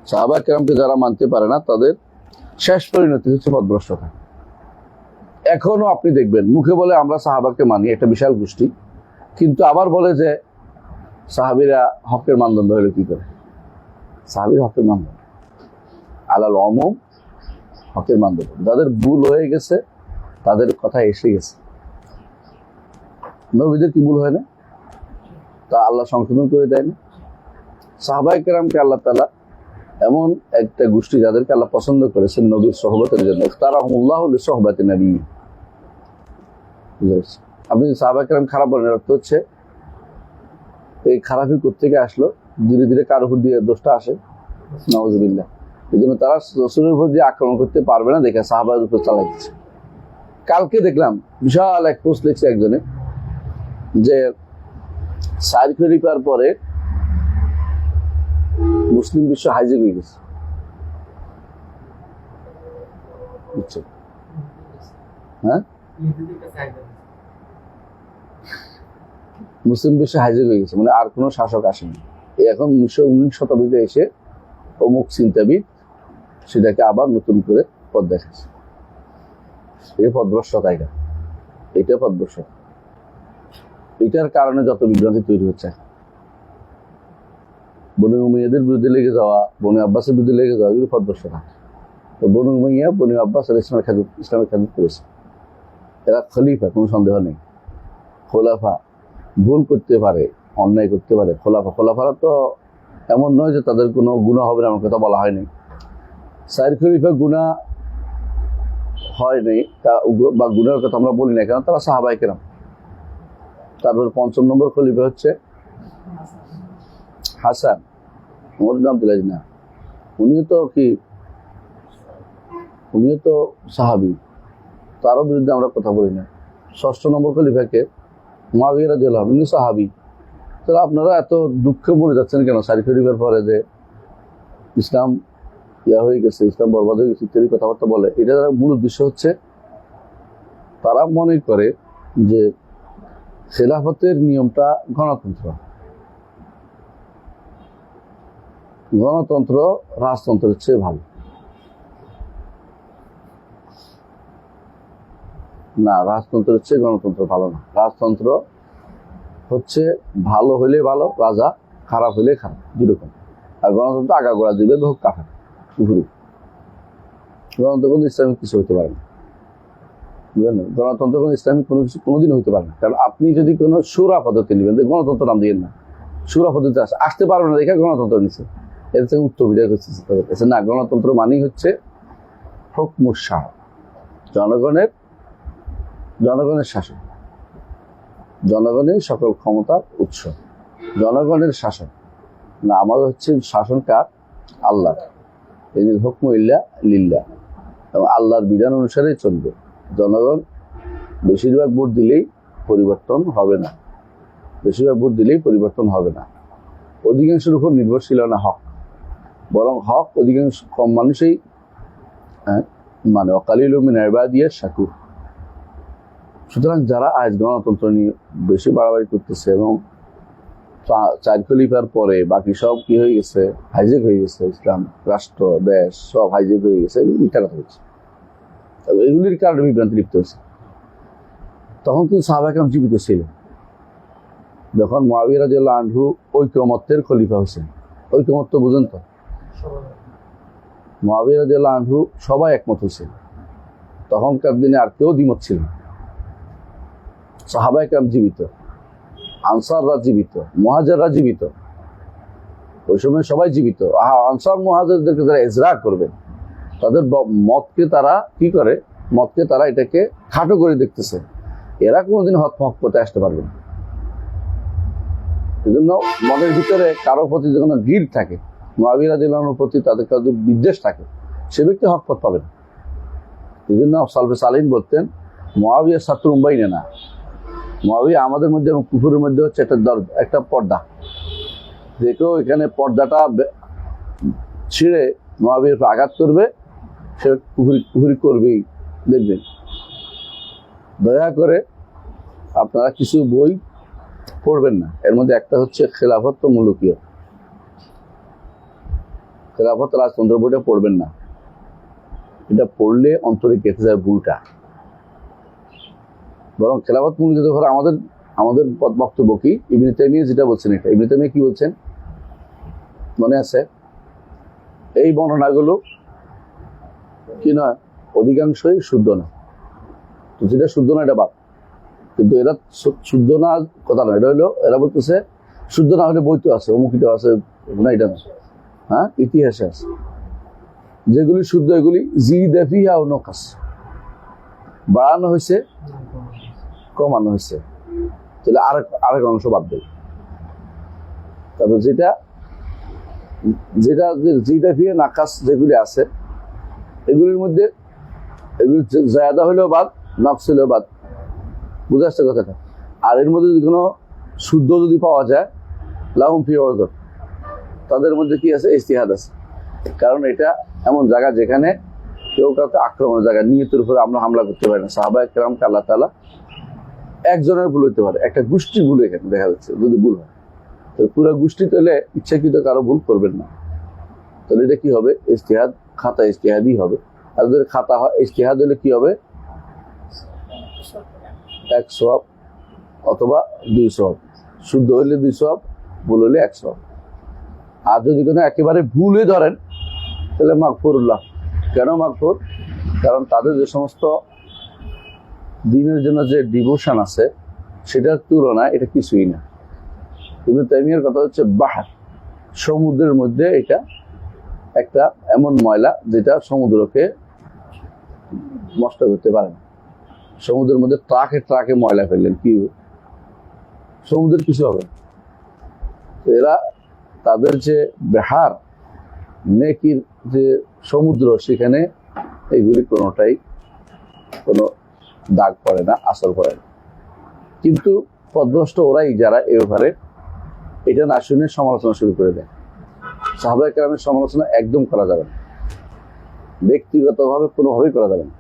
সাহাবায়ে কেরামকে যারা মানতে পারে না, তাদের শেষ পরিণতি হচ্ছে পথভ্রষ্টতা। এখনো আপনি দেখবেন মুখে বলে আমরা সাহাবাকে মানি, একটা বিশাল গোষ্ঠী, কিন্তু আবার বলে যে সাহাবীরা হকের মানদণ্ড হলে কি করে, সাহাবীর হকের মানদণ্ড আলাল উমুম, হকের মানদণ্ড, যাদের ভুল হয়ে গেছে তাদের কথা এসে গেছে। নবীদের কি ভুল হয় না, তা আল্লাহ সংশোধন করে দেয় না। সাহাবায়ে কেরামকে আল্লাহ তাআলা এমন একটা গোষ্ঠী যাদেরকে আল্লাহ পছন্দ করেছেন নবীর সোহবতের জন্য, ইখতারাহুল্লাহু লিসোহবাতি নবী। আপনি সাহাবায়ে কেরাম খারাপ বলেন, অর্থ হচ্ছে এই খারাপই কোত্থেকে আসলো, ধীরে ধীরে কার উপর দিয়ে দোষটা আসে, নাউযুবিল্লাহ। এই জন্য তারা রসুলের উপর দিয়ে আক্রমণ করতে পারবে না দেখে সাহাবাদের উপর চালাই দিচ্ছে। কালকে দেখলাম বিশাল এক পোস্ট লিখছে একজনে, যে সাইড খলিফার পরে মুসলিম বিশ্ব হাইজেক হয়ে গেছে, বুঝছেন? হ্যাঁ, মুসলিম বিশ্ব হাইজেক হয়ে গেছে, মানে আর কোনো শাসক আসেনি। এখন 19 শতাব্দীতে এসে অমুক চিন্তাবিদ সেটাকে আবার নতুন করে পথ দেখাচ্ছে। এই পথভ্রষ্টতা, এটা পথভ্রষ্টতা। এটার কারণে যত বিভ্রান্তি তৈরি হচ্ছে, বনু উমাইয়াদের বিরুদ্ধে লেগে যাওয়া, বনু আব্বাসের বিরুদ্ধে লেগে যাওয়া, এগুলো পথভ্রষ্টতা। তো বনু উমাইয়া, বনু আব্বাস ইসলামের খেদমত করেছে, এরা খলিফা, কোনো সন্দেহ নেই। খোলাফা ভুল করতে পারে, অন্যায় করতে পারে, খোলাফারা তো এমন নয় যে তাদের কোনো গুনাহ হবে না, আমার কথা বলা হয়নি। সাইর খলিফা গুনাহ হয় নাই বা গুনাহের কথা আমরা বলি না, কারণ তারা সাহাবায়ে কেরাম। তারপর 5 নম্বর খলিফা হচ্ছে হাসান, ওর নাম দিলেন না, উনিও তো সাহাবী, তারও বিরুদ্ধে আমরা কথা বলি না। 6 নম্বর খলিফাকে মুআবিয়া রাদিয়াল্লাহু আনহু, উনি সাহাবী। তাহলে আপনারা এত দুঃখে মরে যাচ্ছেন কেন সাইর খলিফার পরে, যে ইসলাম হয়ে গেছে, ইসলাম বরবাদ হয়ে গেছে ইত্যাদি কথাবার্তা বলে। এটা মূল উদ্দেশ্য হচ্ছে তারা মনে করে যে খেলাফতের নিয়মটা গণতন্ত্র, রাজতন্ত্রের চেয়ে ভালো। না, রাজতন্ত্রের চেয়ে গণতন্ত্র ভালো না। রাজতন্ত্র হচ্ছে ভালো হইলে ভালো রাজা, খারাপ হইলে খারাপ, দুরকম। আর গণতন্ত্র আগাগোড়া দিবে হোক কাফের, গণতন্ত্র কিন্তু ইসলামিক কিছু হতে পারে না। বুঝলেন? গণতন্ত্র কোনো ইসলামিক কোনো কিছু কোনোদিন হইতে পারে না। কারণ আপনি যদি কোনো সুরা পদ্ধতি নেবেন, গণতন্ত্র নাম দিয়েন না, সুরা পদ্ধতি আসতে পারবে না দেখে গণতন্ত্র নিচ্ছে, এর থেকে উত্তর বিচার করছে না। গণতন্ত্র মানেই হচ্ছে হুকমুশ শাহ, জনগণের শাসন, জনগণের সকল ক্ষমতার উৎস, জনগণের শাসন। না, আমাদের হচ্ছে শাসন কার? আল্লাহ। এই হুকমু ইল্লা লিল্লাহ, এবং আল্লাহর বিধান অনুসারে চলবে। জনগণ বেশিরভাগ ভোট দিলেই পরিবর্তন হবে না, অধিকাংশের উপর নির্ভরশীল না হক, বরং হক অধিকাংশ কম মানুষই মানে অকালিলু মিন ইবাদিয়াশ শাকুর। সুতরাং যারা আজ গণতন্ত্র নিয়ে বেশি বাড়াবাড়ি করতেছে এবং 4 খলিফার পরে বাকি সব কি হয়ে গেছে, হাইজেক হয়ে গেছে, ইসলাম রাষ্ট্র দেশ সব হাইজেক হয়ে গেছে, মিথ্যা কথা হচ্ছে। তবে এগুলির কারণে বিভ্রান্তি লিপ্ত হয়েছে। তখন কিন্তু সাহাবা কেরাম জীবিত ছিল যখন মুআবিয়া রাদিয়াল্লাহু আনহু ঐকমত্যের খলিফা হয়েছেন। ঐকমত্য বুঝেন তো? মুআবিয়া রাদিয়াল্লাহু আনহু সবাই একমত হয়েছে। তখনকার দিনে আর কেউ দ্বিমত ছিল না। সাহাবা কেরাম জীবিত, আনসাররা জীবিত, মুহাজিররা জীবিত, ওই সময় সবাই জীবিত। আনসার মুহাজিরদেরকে যারা ইজরা করবেন, তাদের মতকে তারা কি করে, মতকে তারা এটাকে খাটো করে দেখতেছে, এরা কোনোদিন হক পথে আসতে পারবে না। এই জন্য মনের ভিতরে কারো প্রতি যখন গির থাকে, মুআবিয়া রাদিয়াল্লাহু আনহুর প্রতি তাদের কাছে বিদ্বেষ থাকে, সে ব্যক্তি হক পথ পাবে না। এই জন্য সালফে সালিহিন বলতেন, মুআবিয়া সাতরুম বাইনানা, মুআবিয়া আমাদের মধ্যে এবং কুফরের মধ্যে হচ্ছে একটা পর্দা। যে কেউ এখানে পর্দাটা ছিঁড়ে মুআবিয়ার উপর আঘাত করবে, সে কুফরি করবেই। দেখবেন, দয়া করে আপনারা কিছু বই পড়বেন না, এর মধ্যে একটা হচ্ছে খেলাফত মুলুকিয়া, খেলাফত রাজতন্ত্র বইটা পড়বেন না। এটা পড়লে অন্তরে গেঁথে যায় ভুলটা। বরং খেলাফত মুলুকিয়া ধর আমাদের বক্তব্য কি, ইবনে তাইমিয়া যেটা বলছেন, এটা ইবনে তাইমিয়া কি বলছেন মনে আছে? এই বর্ণনাগুলো কি নয়, অধিকাংশই শুদ্ধ না। তো যেটা শুদ্ধ না এটা বাদ, কিন্তু এরা শুদ্ধ না কথা না, এটা হলো এরা বলতেছে শুদ্ধ না হলে বই তো আছে, অমুকিত আছে না, এটা না, হ্যাঁ ইতিহাসে আছে। যেগুলি শুদ্ধ এগুলি জিদাফিহা ও নকাস, বাড়ানো হয়েছে কমানো হয়েছে, তাহলে আরেক অংশ বাদ দেয়। তারপর যেটা জিদাফিয়া নাকাস যেগুলি আছে, এগুলির মধ্যে এগুলি জায়দা হলেও বাদ, নকশ হলেও বাদ, বুঝে আসছে কথাটা। আর এর মধ্যে যদি কোনো শুদ্ধ যদি পাওয়া যায়, লাহুম ফি উযর, তাদের মধ্যে কি আছে, ইজতিহাদ আছে। কারণ এটা এমন জায়গা যেখানে কেউ কাউকে আক্রমণের জায়গা, নিয়তের উপরে আমরা হামলা করতে পারি না। সাহাবায়ে কেরামকে আল্লাহ তাআলা একজনের ভুল হতে পারে, একটা গোষ্ঠীর ভুল এখানে দেখা যাচ্ছে। যদি ভুল হয় তো পুরো গোষ্ঠী, তাহলে ইচ্ছাকৃত কারো ভুল করবেন না। তাহলে এটা কি হবে, ইজতিহাদ, খাতা ইজতিহাদই হবে। আর যদি খাতা হয়, ইজতিহাদ হলে কি হবে, 1 সওয়াব অথবা 2 সওয়াব, শুদ্ধ হইলে 2 সওয়াব, ভুল হইলে 1 সওয়াব। আর যদি কোনো একেবারে ভুলে ধরেন, তাহলে মাগফুরুল্লাহ। কেন মাগফুর? কারণ তাদের যে সমস্ত দিনের জন্য যে ডিভোশন আছে, সেটার তুলনায় এটা কিছুই না। ইবনে তাইমিয়ার কথা হচ্ছে বাহার, সমুদ্রের মধ্যে এটা একটা এমন ময়লা যেটা সমুদ্রকে নষ্ট করতে পারে না। সমুদ্রের মধ্যে ট্রাকে ময়লা ফেললেন, কি সমুদ্রের কিছু হবে? এরা তাদের যে বেহার নেকির যে সমুদ্র, সেখানে এইগুলি কোনোটাই কোনো দাগ পড়ে না, আসর পড়ে না। কিন্তু পথভ্রষ্ট ওরাই যারা এ ব্যাপারে এটা না শুনে সমালোচনা শুরু করে দেয়। সাহাবায়ে কেরামের সমালোচনা একদম করা যাবে না, ব্যক্তিগতভাবে কোনোভাবেই করা যাবে না।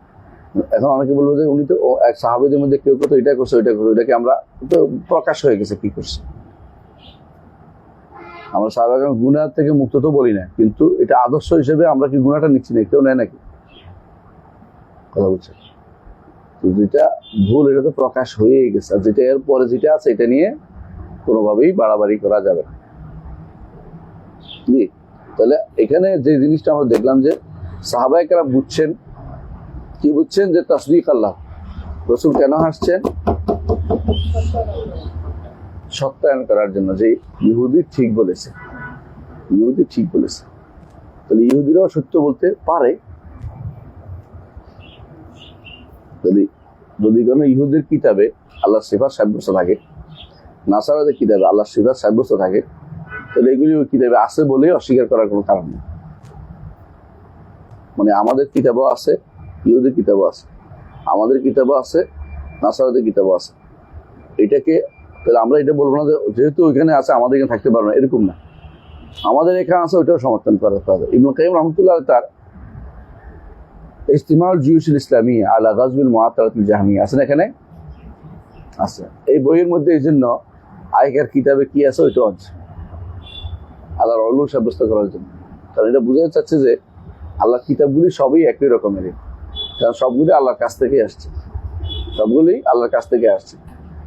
এখন অনেকে বলবো যে উনি তো এক সাহাবীদের মধ্যে কেউ কত এটা করছে ওইটা করছে, ওইটাকে আমরা তো প্রকাশ হয়ে গেছে কি করছে। আমরা সাহাবায়ে কেরাম গুনাহ থেকে মুক্ত তো বলি না, কিন্তু এটা আদর্শ হিসেবে আমরা কি গুনাহটা নিচ্ছি না? কেউ নেয় নাকি? কথা বলছে যেটা ভুল, এটা তো প্রকাশ হয়েই গেছে। আর যেটা এর পরে যেটা আছে, এটা নিয়ে কোনোভাবেই বাড়াবাড়ি করা যাবে না। জি, তাহলে এখানে যে জিনিসটা আমরা দেখলাম যে সাহাবায়ে কেরাম বুঝছেন, কি বুঝছেন, যে তাসদিক আল্লাহ, রাসূল কেন হাসছেন? সত্যায়ন করার জন্য যে ইহুদি ঠিক বলেছে, ইহুদি ঠিক বলেছে। তাহলে ইহুদিরাও সত্য বলতে পারে। যদি যদি কোনো ইহুদির কিতাবে আল্লাহর সিফাত সাব্যস্ত থাকে, নাসারাদের কিতাবে আল্লাহর সিফাত সাব্যস্ত থাকে, তাহলে এগুলি ওই কিতাবে আছে বলেই অস্বীকার করার কোনো কারণ নেই। মানে আমাদের কিতাবও আছে, ইহুদির কিতাবও আছে, আমাদের কিতাবও আছে, নাসারাদের কিতাবও আছে। এটাকে তাহলে আমরা এটা বলবো না যে যেহেতু ওইখানে আছে আমাদের এখানে থাকতে পারবো না, এরকম না। আমাদের এখানে আছে, ওইটাও সমর্থন করতে হবে। ইবনে কাইয়িম রাহমাতুল্লাহ তার ইজতিমাউল জিউশুল ইসলামী আলা গাজবিল মুআত্তালাতিল জাহমিয়া আছে না, এখানে আছে। এই বইয়ের মধ্যে এই জন্য আগেকার কিতাবে কি আছে ওইটাও আছে, আল্লাহর উলুম সাব্যস্ত করার জন্য। কারণ এটা বোঝাতে চাচ্ছে যে আল্লাহর কিতাবগুলি সবই একই রকমেরই, কারণ সবগুলি আল্লাহর কাছ থেকে আসছে, সবগুলি আল্লাহর কাছ থেকে আসছে।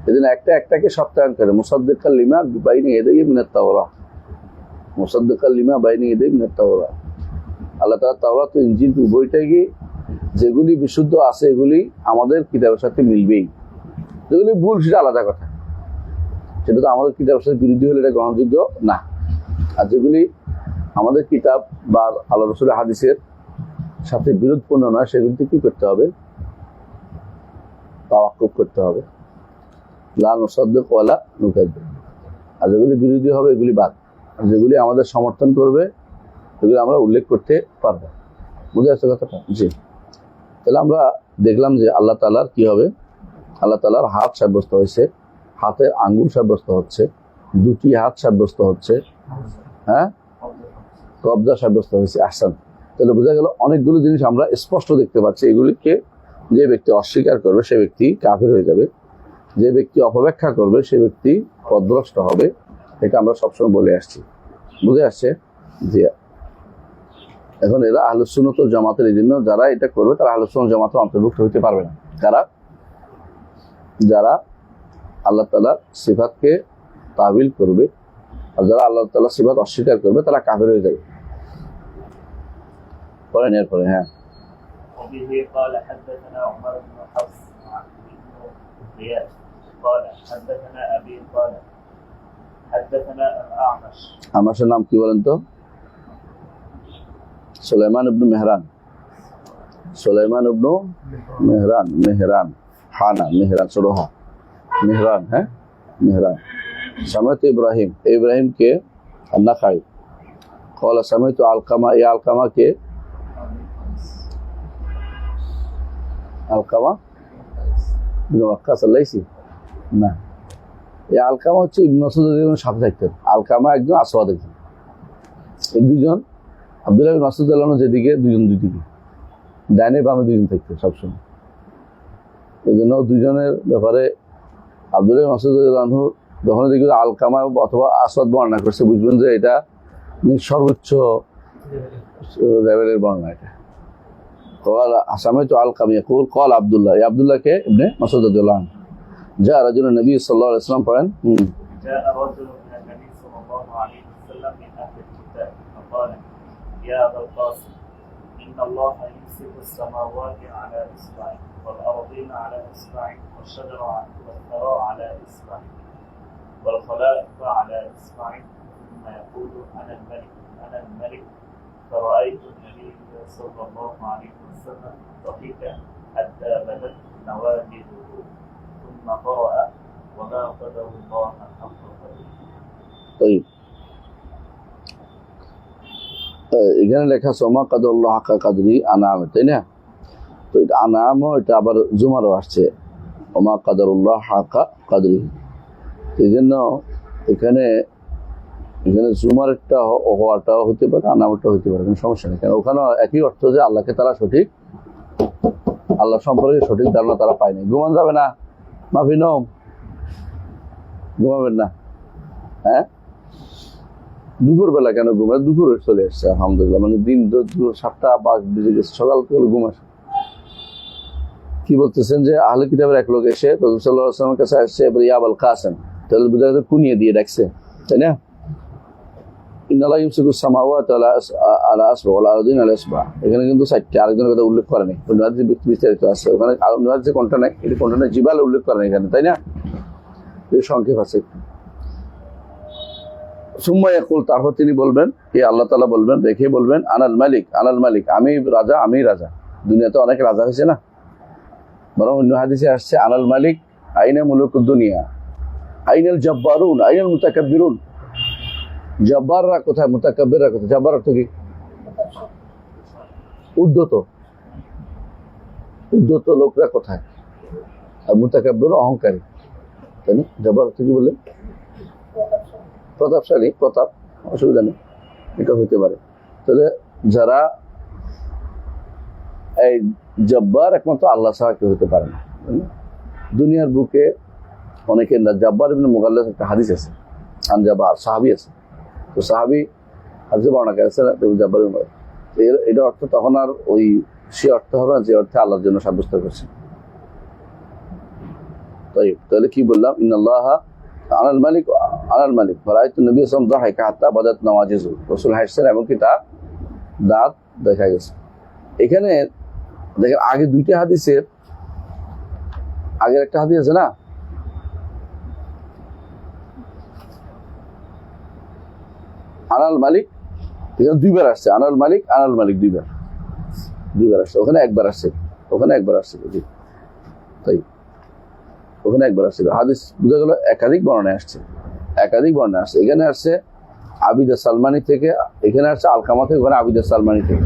এই জন্য একটা একটাকে সত্যায়ন করে। মুসাদ্দিকাল লিমা বাইনা ইয়াদাইহি মিনাত তাওরাহ, মুসাদ্দিকাল লিমা বাইনা ইয়াদাইহি মিনাত তাওরাহ। আল্লাহ তাআলা তাওরাত ও ইনজিল উভয়টাই যেগুলি বিশুদ্ধ আছে এগুলি আমাদের কিতাবের সাথে মিলবেই। যেগুলি ভুল সেটা আলাদা কথা, সেটা তো আমাদের কিতাবের সাথে বিরোধী হলে এটা গ্রহণযোগ্য না। আর যেগুলি আমাদের কিতাব বা আল্লাহ রাসূলের হাদিসের সাথে বিরোধপূর্ণ নয়, সেগুলিতে কি করতে হবে? তাওয়াক্কুফ করতে হবে। লা নুসাদ্দিক ওয়ালা নুকায্যিব। আর যেগুলি বিরোধী হবে এগুলি বাদ, আর যেগুলি আমাদের সমর্থন করবে এগুলি আমরা উল্লেখ করতে পারবো। বুঝে আসছে কথাটা? জি। তাহলে আমরা দেখলাম যে আল্লাহ তাআলার কি হবে, আল্লাহ তাআলার হাত সাব্যস্ত হয়েছে, হাতের আঙ্গুল সাব্যস্ত হচ্ছে, দুটি হাত সাব্যস্ত হচ্ছে, হ্যাঁ, কবজা সাব্যস্ত হয়েছে। আহসান। তাহলে বোঝা গেল অনেকগুলো জিনিস আমরা স্পষ্ট দেখতে পাচ্ছি। এগুলিকে যে ব্যক্তি অস্বীকার করবে সে ব্যক্তি কাফির হয়ে যাবে, যে ব্যক্তি অপব্যাখ্যা করবে সে ব্যক্তি পথভ্রষ্ট হবে। এটা আমরা সবসময় বলে আসছি। বুঝে আসছে? জি। এখন এরা আহলুস সুন্নাত ওয়াল জামাতের, এই জন্য যারা এটা করবে তারা আহলুস সুন্নাত ওয়াল জামাতের অন্তর্ভুক্ত হতে পারবে না। যারা আল্লাহ তাআলার সিফাতকে তাবিল করবে আর যারা আল্লাহ তাআলার সিফাত অস্বীকার করবে তারা কাফির হয়ে যাবে। পড়েন এরপরে। হ্যাঁ। وبه قال حدثنا عمر بن حفص عن ابن زياد قال حدثنا ابي قال حدثنا الاعمش। আমাশের নাম কি বলেন তো? সুলাইমান ইবনে মেহরান। সুলাইমান ইবনে মেহরান, মেহরান হানা, মেহরান সুরহা, মেহরান, হ্যাঁ, মেহরান। সামাইতু ইব্রাহিম, ইব্রাহিম কে? আন-নাখাই। قال سمعت আলকামা, এই আলকামা কে? আলকামা ইবনে ওয়াক্কাস আল-লাইসি না, এই আলকামা হচ্ছে ইবনে মাসউদের সাথে থাকতেন। আলকামা একজন, আসওয়াদ একজন। এই দুজন আব্দুল্লাহ ইবনে মাসউদ রাদিয়াল্লাহু আনহু যেদিকে, দুজন দুইদিকে, ডাইনে বামে দুজন থাকতেন সবসময়। এই জন্য দুজনের ব্যাপারে আব্দুল্লাহ ইবনে মাসউদ রাদিয়াল্লাহু আনহু যখন দেখবে আলকামা অথবা আসওয়াদ বর্ণনা করছে, বুঝবেন যে এটা সর্বোচ্চ লেভেলের বর্ণনা। এটা قال سمعت علقمة يقول قال عبد الله، يا عبد الله কে? ইবনে মাসউদ রাদিয়াল্লাহু আনহু। جاء رجل النبي صلى الله عليه وسلم পড়েন। جاء رجل من النبي صلى الله عليه وسلم من اهل الكتاب فقال يا ابا القاسم ان الله يمسك السماوات على اصبع والارضين على اصبع والشجر والثرى على اصبع والخلائق على اصبع ثم يقول انا الملك انا الملك. فرأيت النبي صلى الله عليه وسلم ضحك حتى بدت نواجذه ثم قرأ وما قدر الله حق قدره. طيب এখানে লেখা আছে ওমা কাদারুল্লাহ হাক্কা কাদরি, আনাম, তাই না? তো এটা আনামও, এটা আবার জুমারও আসছে ওমা কাদারুল্লাহ হাক্কা কাদরি। এই জন্য এখানে জুমার একটা হওয়াটাও হতে পারে, আনামটা হতে পারে, কোনো সমস্যা নেই। কারণ ওখানে একই অর্থ যে আল্লাহকে তারা সঠিক, আল্লাহ সম্পর্কে সঠিক ধারণা তারা পায়নি। ঘুমান যাবে না, মাফি নম, ঘুমাবেন না। হ্যাঁ, দুপুরবেলা কেন ঘুমায়? দুপুরে চলে এসছে আলহামদুলিল্লাহ, মানে দিন 7:05 বেজে গেছে, সকাল থেকে ঘুম আসে। কি বলতেছেন যে আহলে কিতাবের এক লোক এসে রাসূল সাল্লাল্লাহু আলাইহি ওয়াসাল্লামের কাছে আসছে, এবার ইয়া আবুল কাসেম, তাহলে বুঝা গেছে কুনিয়ে দিয়ে ডাকছে, তাই না? ইন্নাল্লাহ ইউমসিকুস সামাওয়াতি আলা আসবা ওয়াল আরদিনা আলা আসবা, এখানে কিন্তু 4টি, আরেকজনের কথা উল্লেখ করে নেই, অন্য হাদিসে বিস্তারিত আছে, ওখানে অন্য হাদিসে কোনটা নাই, এটা কোনটা নাই, জিবাল উল্লেখ করে নেই এখানে, তাই না? এর সংক্ষেপ আছে। সুম্মা ইয়াকুল, তারপর তিনি বলবেন, এই আল্লাহ তাআলা বলবেন, রেখে বলবেন, আনাল মালিক, আনাল মালিক, আমি রাজা, আমি রাজা। দুনিয়াতে অনেক রাজা হয়েছে না, বরং অন্য হাদিসে আসছে আনাল মালিক আইনা মুলুকুদ দুনিয়া আইনাল জব্বারুন আইনাল মুতাকাব্বিরুন। জব্বাররা কোথায়, মুতাকাব্বিররা কোথায়? জব্বার অর্থ কি? উদ্ধত, উদ্ধত লোকরা কোথায়? আর মুতাকাব্বির অহংকারী, তাই না? জব্বার অর্থ কি বললেন? প্রতাপশালী, প্রতাপ, অসুবিধা নেই, এটা হইতে পারে। তাহলে যারা এই জব্বার একমাত্র আল্লাহ ছাড়া কেউ হতে পারে না। দুনিয়ার বুকে অনেকে জব্বার ইবনে মুগাল্লাস একটা হাদিস আছে, আনজাবার সাহাবী আছে, তো সাহাবী হাদিসে বর্ণনা করেছেন জব্বার ইবনে, এটা অর্থ তখন আর ওই সে অর্থ হবে না যে অর্থে আল্লাহর জন্য সাব্যস্ত করছে। তাহলে কি বললাম? ইন্নাল্লাহ আনাল মালিক, আনাল মালিক রাআইতু নবী সাল্লাল্লাহু আলাইহি ওয়াসাল্লাম দাহিকা হাত্তা বাদাত নাওয়াজিজু, রাসূল হাসছেন এবং কি তার দাঁত দেখা গেছে। এখানে দেখেন আগে দুইটা হাদিসের, আগের একটা হাদিস আছে না, আনাল মালিক, এখানে দুইবার আসছে, আনাল মালিক, আনাল মালিক দুইবার আসছে, ওখানে একবার আসছে, ওখানে একবার আসছে, জি তাই, ওখানে একবার আসছিল। হাদিস বুঝা গেল একাধিক বর্ণনায় আসছে, একাধিক বর্ণনায় আসছে। এখানে আসছে আবিদা সালমানি থেকে, এখানে আসছে আলকামা থেকে, ওখানে আবিদা সালমানি থেকে।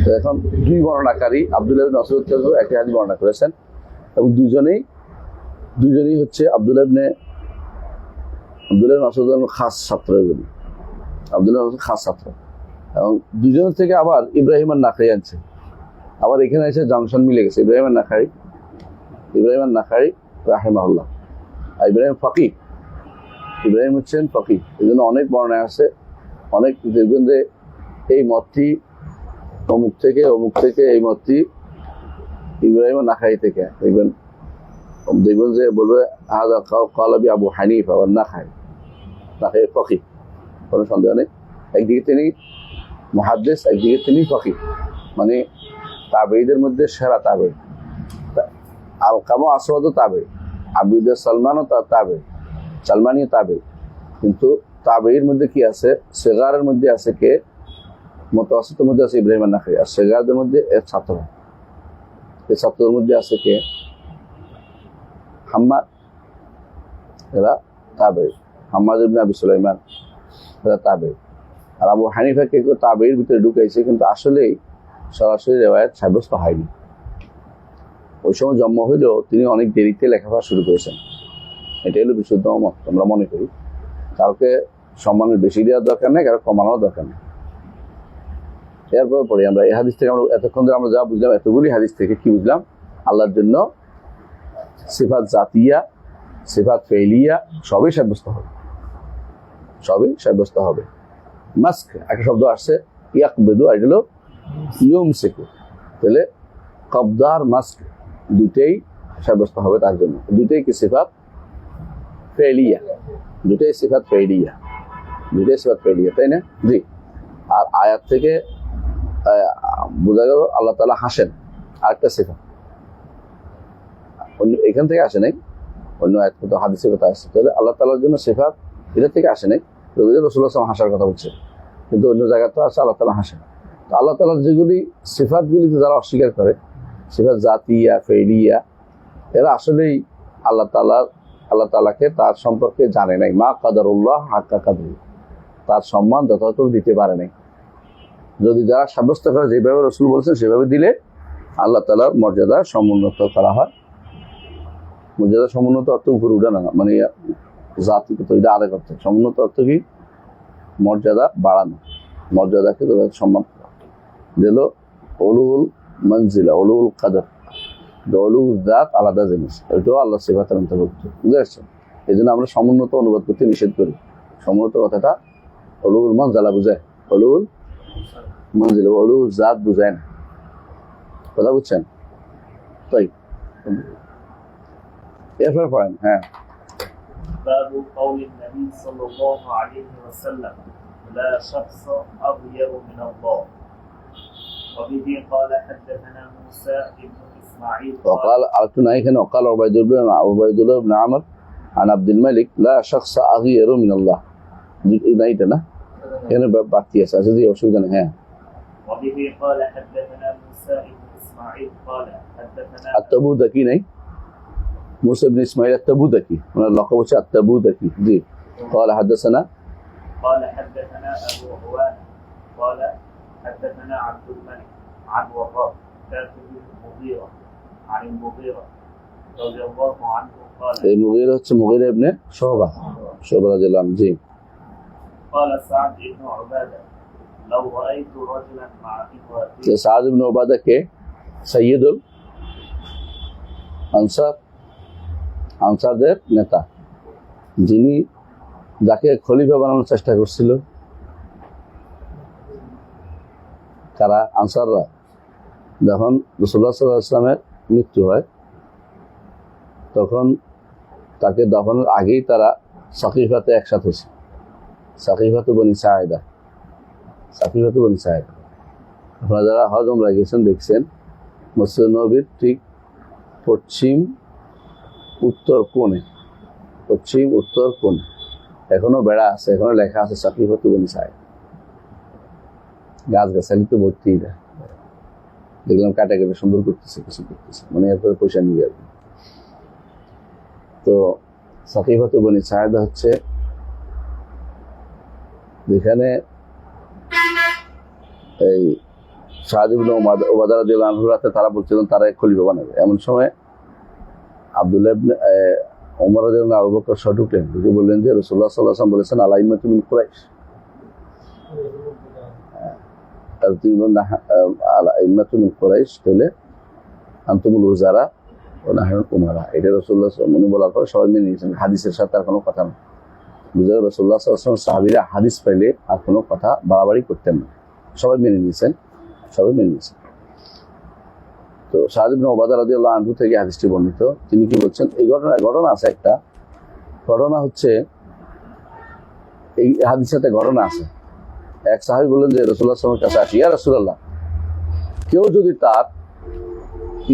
তো এখন দুই বর্ণনাকারী আব্দুল্লাহ ইবনে মাসউদ থেকে একই হাদিস বর্ণনা করেছেন, এবং দুইজনেই হচ্ছে আব্দুল্লাহ ইবনে মাসউদ খাস ছাত্র, এগুলি আব্দুল্লাহ মাসউদ খাস ছাত্র, এবং দুজনের থেকে আবার ইব্রাহিম আন-নাখাই আনছে, আবার এখানে এসে জংশন মিলে গেছে। ইব্রাহিম আন-নাখাই রাহিমাহুল্লাহ, আর ইব্রাহিম ফকিহ, ইব্রাহিম হচ্ছেন ফকিহ, এই জন্য অনেক বর্ণনায় আছে, অনেক দেখবেন যে এই মতটি অমুক থেকে এই মতটি ইব্রাহিম আন-নাখাই থেকে, দেখবেন যে বলবে হাযা ক্বালা বি আবু হানিফা ওয়া নাখাই ফকিহ, কোনো সন্দেহ নেই। একদিকে তিনি মুহাদ্দিস, একদিকে তিনি ফকিহ, মানে তাবেঈদের মধ্যে সেরা তাবেঈ। আলকামা আসওয়াদও তাবেঈ, আবিদ সালমানও তাবেঈ, সালমানিও তাবেঈ। কিন্তু তাবেঈর মধ্যে কি আছে? সিগারের মধ্যে আছে কে? মুতাওয়াসসিতের মধ্যে আছে ইব্রাহিম আন-নাখাই, আর সিগারদের মধ্যে এর ছাত্র, এই ছাত্রের মধ্যে আছে কে? হাম্মাদ, এরা তাবেঈ, হাম্মাদ ইবনে আবি সুলাইমান, এরা তাবেঈ। আর আবু হানিফাকে কেউ তাবেঈর ভিতরে ঢুকাইছে, কিন্তু আসলেই সরাসরি রিওয়ায়াত সাব্যস্ত হয়নি। ওই সময় জন্ম হইলেও তিনি অনেক দেরিতে লেখাপড়া শুরু করেছেন, এটা হলো বিশুদ্ধ মত। আমরা মনে করি কাউকে সম্মানের বেশি দেওয়ার দরকার নেই, কারো কমানোর দরকার নেই। এরপর পরে আমরা এই হাদিস থেকে, আমরা এতক্ষণ ধরে আমরা যা বুঝলাম, এতগুলি হাদিস থেকে কি বুঝলাম? আল্লাহর জন্য সিফাত জাতিয়া, সিফাত ফেইলিয়া সবই সাব্যস্ত হবে, মাস্ক একটা শব্দ আসছে, ইয়াকবিদু, আর হলো ইউমসিকু, তাহলে কবদার মাস্ক দুটেই সাব্যস্ত হবে তার জন্য। দুটেই কি সিফাত ফেইলিয়া, দুটেই সিফাত ফেইলিয়া, তাই না? জি। আর আয়াত থেকে বোঝা গেল আল্লাহ তাআলা হাসেন, আরেকটা সিফাত, অন্য এখান থেকে আসে নাই, অন্য আয়াত তো হাদিসের কথা আসছে। তাহলে আল্লাহ তাআলার জন্য সিফাত এটা থেকে আসে নাই, রাসূলুল্লাহ সাল্লাল্লাহু আলাইহি ওয়াসাল্লাম হাসার কথা বলছে, কিন্তু অন্য জায়গায় তো আছে আল্লাহ তাআলা হাসেন। তো আল্লাহ তাআলার যেগুলি সিফাতগুলিকে যারা অস্বীকার করে, সিফাত জাতিয়া, ফেইলিয়া, এরা আসলেই আল্লাহ তাআলাকে তার সম্পর্কে জানে নাই, মা কাদারুল্লাহ হাক্কা কাদরি, তার সম্মান যথাযথ দিতে পারে নাই। যদি যারা সাব্যস্ত করে যেভাবে রাসূল বলেছেন সেভাবে দিলে আল্লাহ তাআলার মর্যাদা সমুন্নত করা হয়। মর্যাদা সমুন্নত অর্থ উপরে উঠানো না, মানে জাতিগত, এটা আরেক অর্থ। সমুন্নত অর্থ কি? মর্যাদা বাড়ানো, মর্যাদাকে সম্মান করা, যেন উলুল মনজিলা, উলুল কাদর, উলুল জাত আলাদা জিনিস, এটাও আল্লাহ সিফাতের অন্তর্ভুক্ত, বুঝতে পারছেন? এই জন্য আমরা সমুন্নত অনুবাদ করতে নিষেধ করি। সমুন্নত কথাটা উলুল মনজিলা বুঝায়, উলুল মনজিলা, উলুল জাত বুঝায় না, কথা বুঝছেন? তাই এরপর পড়েন। হ্যাঁ, باب قول النبي صلى الله عليه وسلم لا شخص أغير من الله. وبه قال حدثنا موسى بن إسماعيل وقال أعطنا هنا وقال عبيد الله بن عمر عن عبد الملك لا شخص أغير من الله. إذا هنا ببعتي أساسي وشوفنا هنا. وبه قال حدثنا موسى بن إسماعيل قال حدثنا التبوذكي नहीं موسى بن إسماعيل التبوذكي من اللقب التبوذكي जी قال حدثنا أبو عوانة قال حدثنا عبد الملك عن وقاص كاتب المغيرة عن المغيرة رضي الله عنه قال المغيرة হচ্ছে মুগীরা ইবনে শুবা রাদিয়াল্লাহু আনহু जी قال سعد بن عبادة لو رأيت رجلا مع امرأته সাদ ইবনে উবাদা কে সৈয়দুল আনসারদের নেতা যিনি যাকে খলিফা বানানোর চেষ্টা করছিল কারা আনসাররা যখন রাসূলুল্লাহ সাল্লাল্লাহু আলাইহি ওয়াসাল্লামের মৃত্যু হয় তখন তাকে দাফনের আগেই তারা সাকিফাতে একসাথে হয়েছে সাকিফাতু বনি সাঈদা আপনারা যারা হজ উমরা গেছেন দেখছেন মসজিদ নববীর ঠিক পশ্চিম উত্তর কোণে এখনো বেড়া আছে এখনো লেখা আছে সাকিফাতু বনি সাঈদা গাছ গাছালি তো ভর্তি দেখলাম কাটা কেটে সুন্দর করতেছে কিছু করতেছে মানে এরপরে পয়সা নিয়ে যাবে তো সাকিফাতু বনি সাঈদা হচ্ছে যেখানে এই সাদ ইবনে উবাদা রাদিয়াল্লাহু আনহু রাতে তারা বলছিলেন তারা খলিফা বানাবে এমন সময় আব্দুল্লাহ ইবনে ওমর রাদিয়াল্লাহু আনহু আবু বকর ঢুকলেন ঢুকে বললেন যে রাসূলুল্লাহ সাল্লাল্লাহু আলাইহি ওয়াসাল্লাম বলেছেন আলাইমাতু মিন কুরাইশ আর তিনি বলেন আলাইমাতু মিন কুরাইশ তাহলে আনতুমুল উজারা ওয়া নাহনুল উমারা এটা রাসূলুল্লাহ সাল্লাল্লাহু আলাইহি ওয়াসাল্লাম বলার পর সবাই মেনে নিয়েছেন হাদিসের সাথে আর কোনো কথা না বুঝা রাসূলুল্লাহ সাল্লাল্লাহু আলাইহি ওয়াসাল্লাম সাহাবীরা হাদিস পাইলে আর কোনো কথা বাড়াবাড়ি করতেন না সবাই মেনে নিয়েছেন তো সাদ ইবনে উবাদা রাদিয়াল্লাহু আনহু থেকে হাদিসটি বর্ণিত তিনি কি বলছেন এই ঘটনা আছে একটা ঘটনা হচ্ছে এই হাদিসেতে ঘটনা আছে এক সাহাবী বললেন যে রাসূলুল্লাহ সাল্লাল্লাহু আলাইহি ওয়াসাল্লামের কাছে আসি ইয়া রাসূলুল্লাহ কেউ যদি তার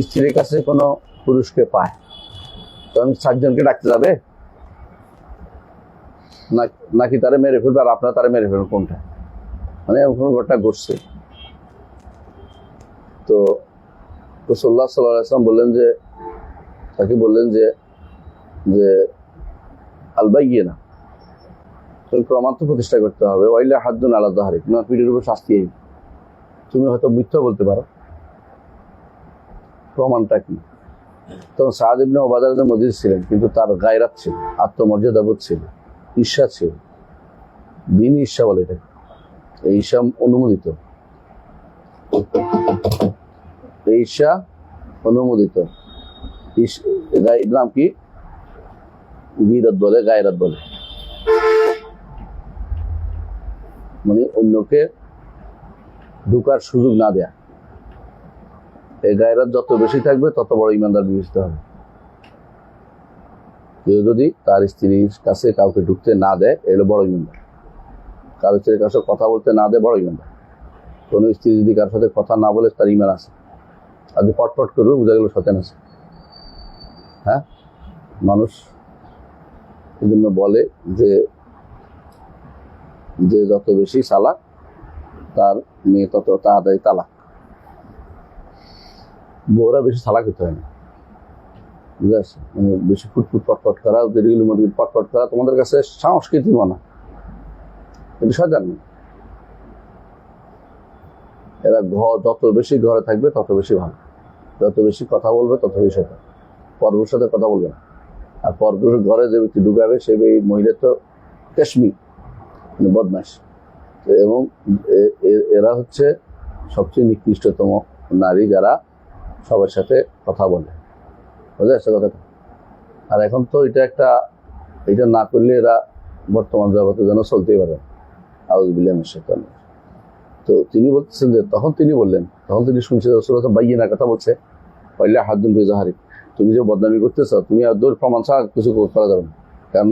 স্ত্রীর কাছে কোনো পুরুষকে পায় তখন 60 জনকে ডাকতে যাবে নাকি তারে মেরে ফেলবে আর আপনারা তারে মেরে ফেলবেন কোনটা মানে এরকম ঘটনা ঘটছে তো রাসূলুল্লাহ সাল্লাল্লাহু আলাইহি ওয়াসাল্লাম বললেন যে আল বাইয়িনা তুমি প্রমাণ তো প্রতিষ্ঠা করতে হবে ওয়াইলা হাদ্দুন আলা যাহরিক তোমার পিঠের উপর শাস্তি আইবে তুমি হয়তো মিথ্যা বলতে পারো প্রমাণটা কি তখন সাদ ইবনে উবাদা মজিদ ছিলেন কিন্তু তার গায়রাত ছিল আত্মমর্যাদাবোধ ছিল ঈর্ষা ছিল দিন ঈর্ষা বলে এটাকে এই ঈর্ষা অনুমোদিত নাম কি গীরত বলে গায়রাত বলে মানে অন্যকে ঢুকার সুযোগ না দেয়া এই গায়রাত যত বেশি থাকবে তত বড় ইমানদার বিবেচিত হবে কেউ যদি তার স্ত্রীর কাছে কাউকে ঢুকতে না দেয় এগুলো বড় ইমানদার কারো স্ত্রীর কাছে কথা বলতে না দেয় বড় ইমানদার কোনো স্ত্রী যদি কারোর সাথে কথা না বলে তার ইমান আছে আর যদি পটপট করবে বোঝা গেল সতেন আছে হ্যাঁ মানুষ এই জন্য বলে যে যত বেশি চালাক তার মেয়ে তত তাড়াতাড়ি তালাক বউরা বেশি চালাক হতে হয় না বুঝে আসছে মানে বেশি ফুটফুট পটপট করা দেরিগুলো মুরগির পটপট করা তোমাদের কাছে সংস্কৃতি মনে কিন্তু সাজান নেই এরা যত বেশি ঘরে থাকবে তত বেশি ভালো যত বেশি কথা বলবে তত বেশি ভালো পরপুর সাথে কথা বলবে না আর পরপুরের ঘরে যে ব্যক্তি ঢুকাবে সে মহিলা তো কাশ্মীর মানে বদমাশ এবং এরা হচ্ছে সবচেয়ে নিকৃষ্টতম নারী যারা সবার সাথে কথা বলে বুঝে আসছে কথাটা আর এখন তো এটা না করলে এরা বর্তমান জগতে যেন চলতেই পারে আউযুবিল্লাহি মিনাশ শাইতানির তো তিনি বলতেছেন যে তখন তিনি শুনছেন রাসূলুল্লাহ বাইয়িনা কথা বলছে ওয়াইলা হাদ্দুন ফি যাহরিক তুমি যে বদনামি করতেছ তুমি আর দূর প্রমাণ ছাড়া কিছু করা যাবে না কারণ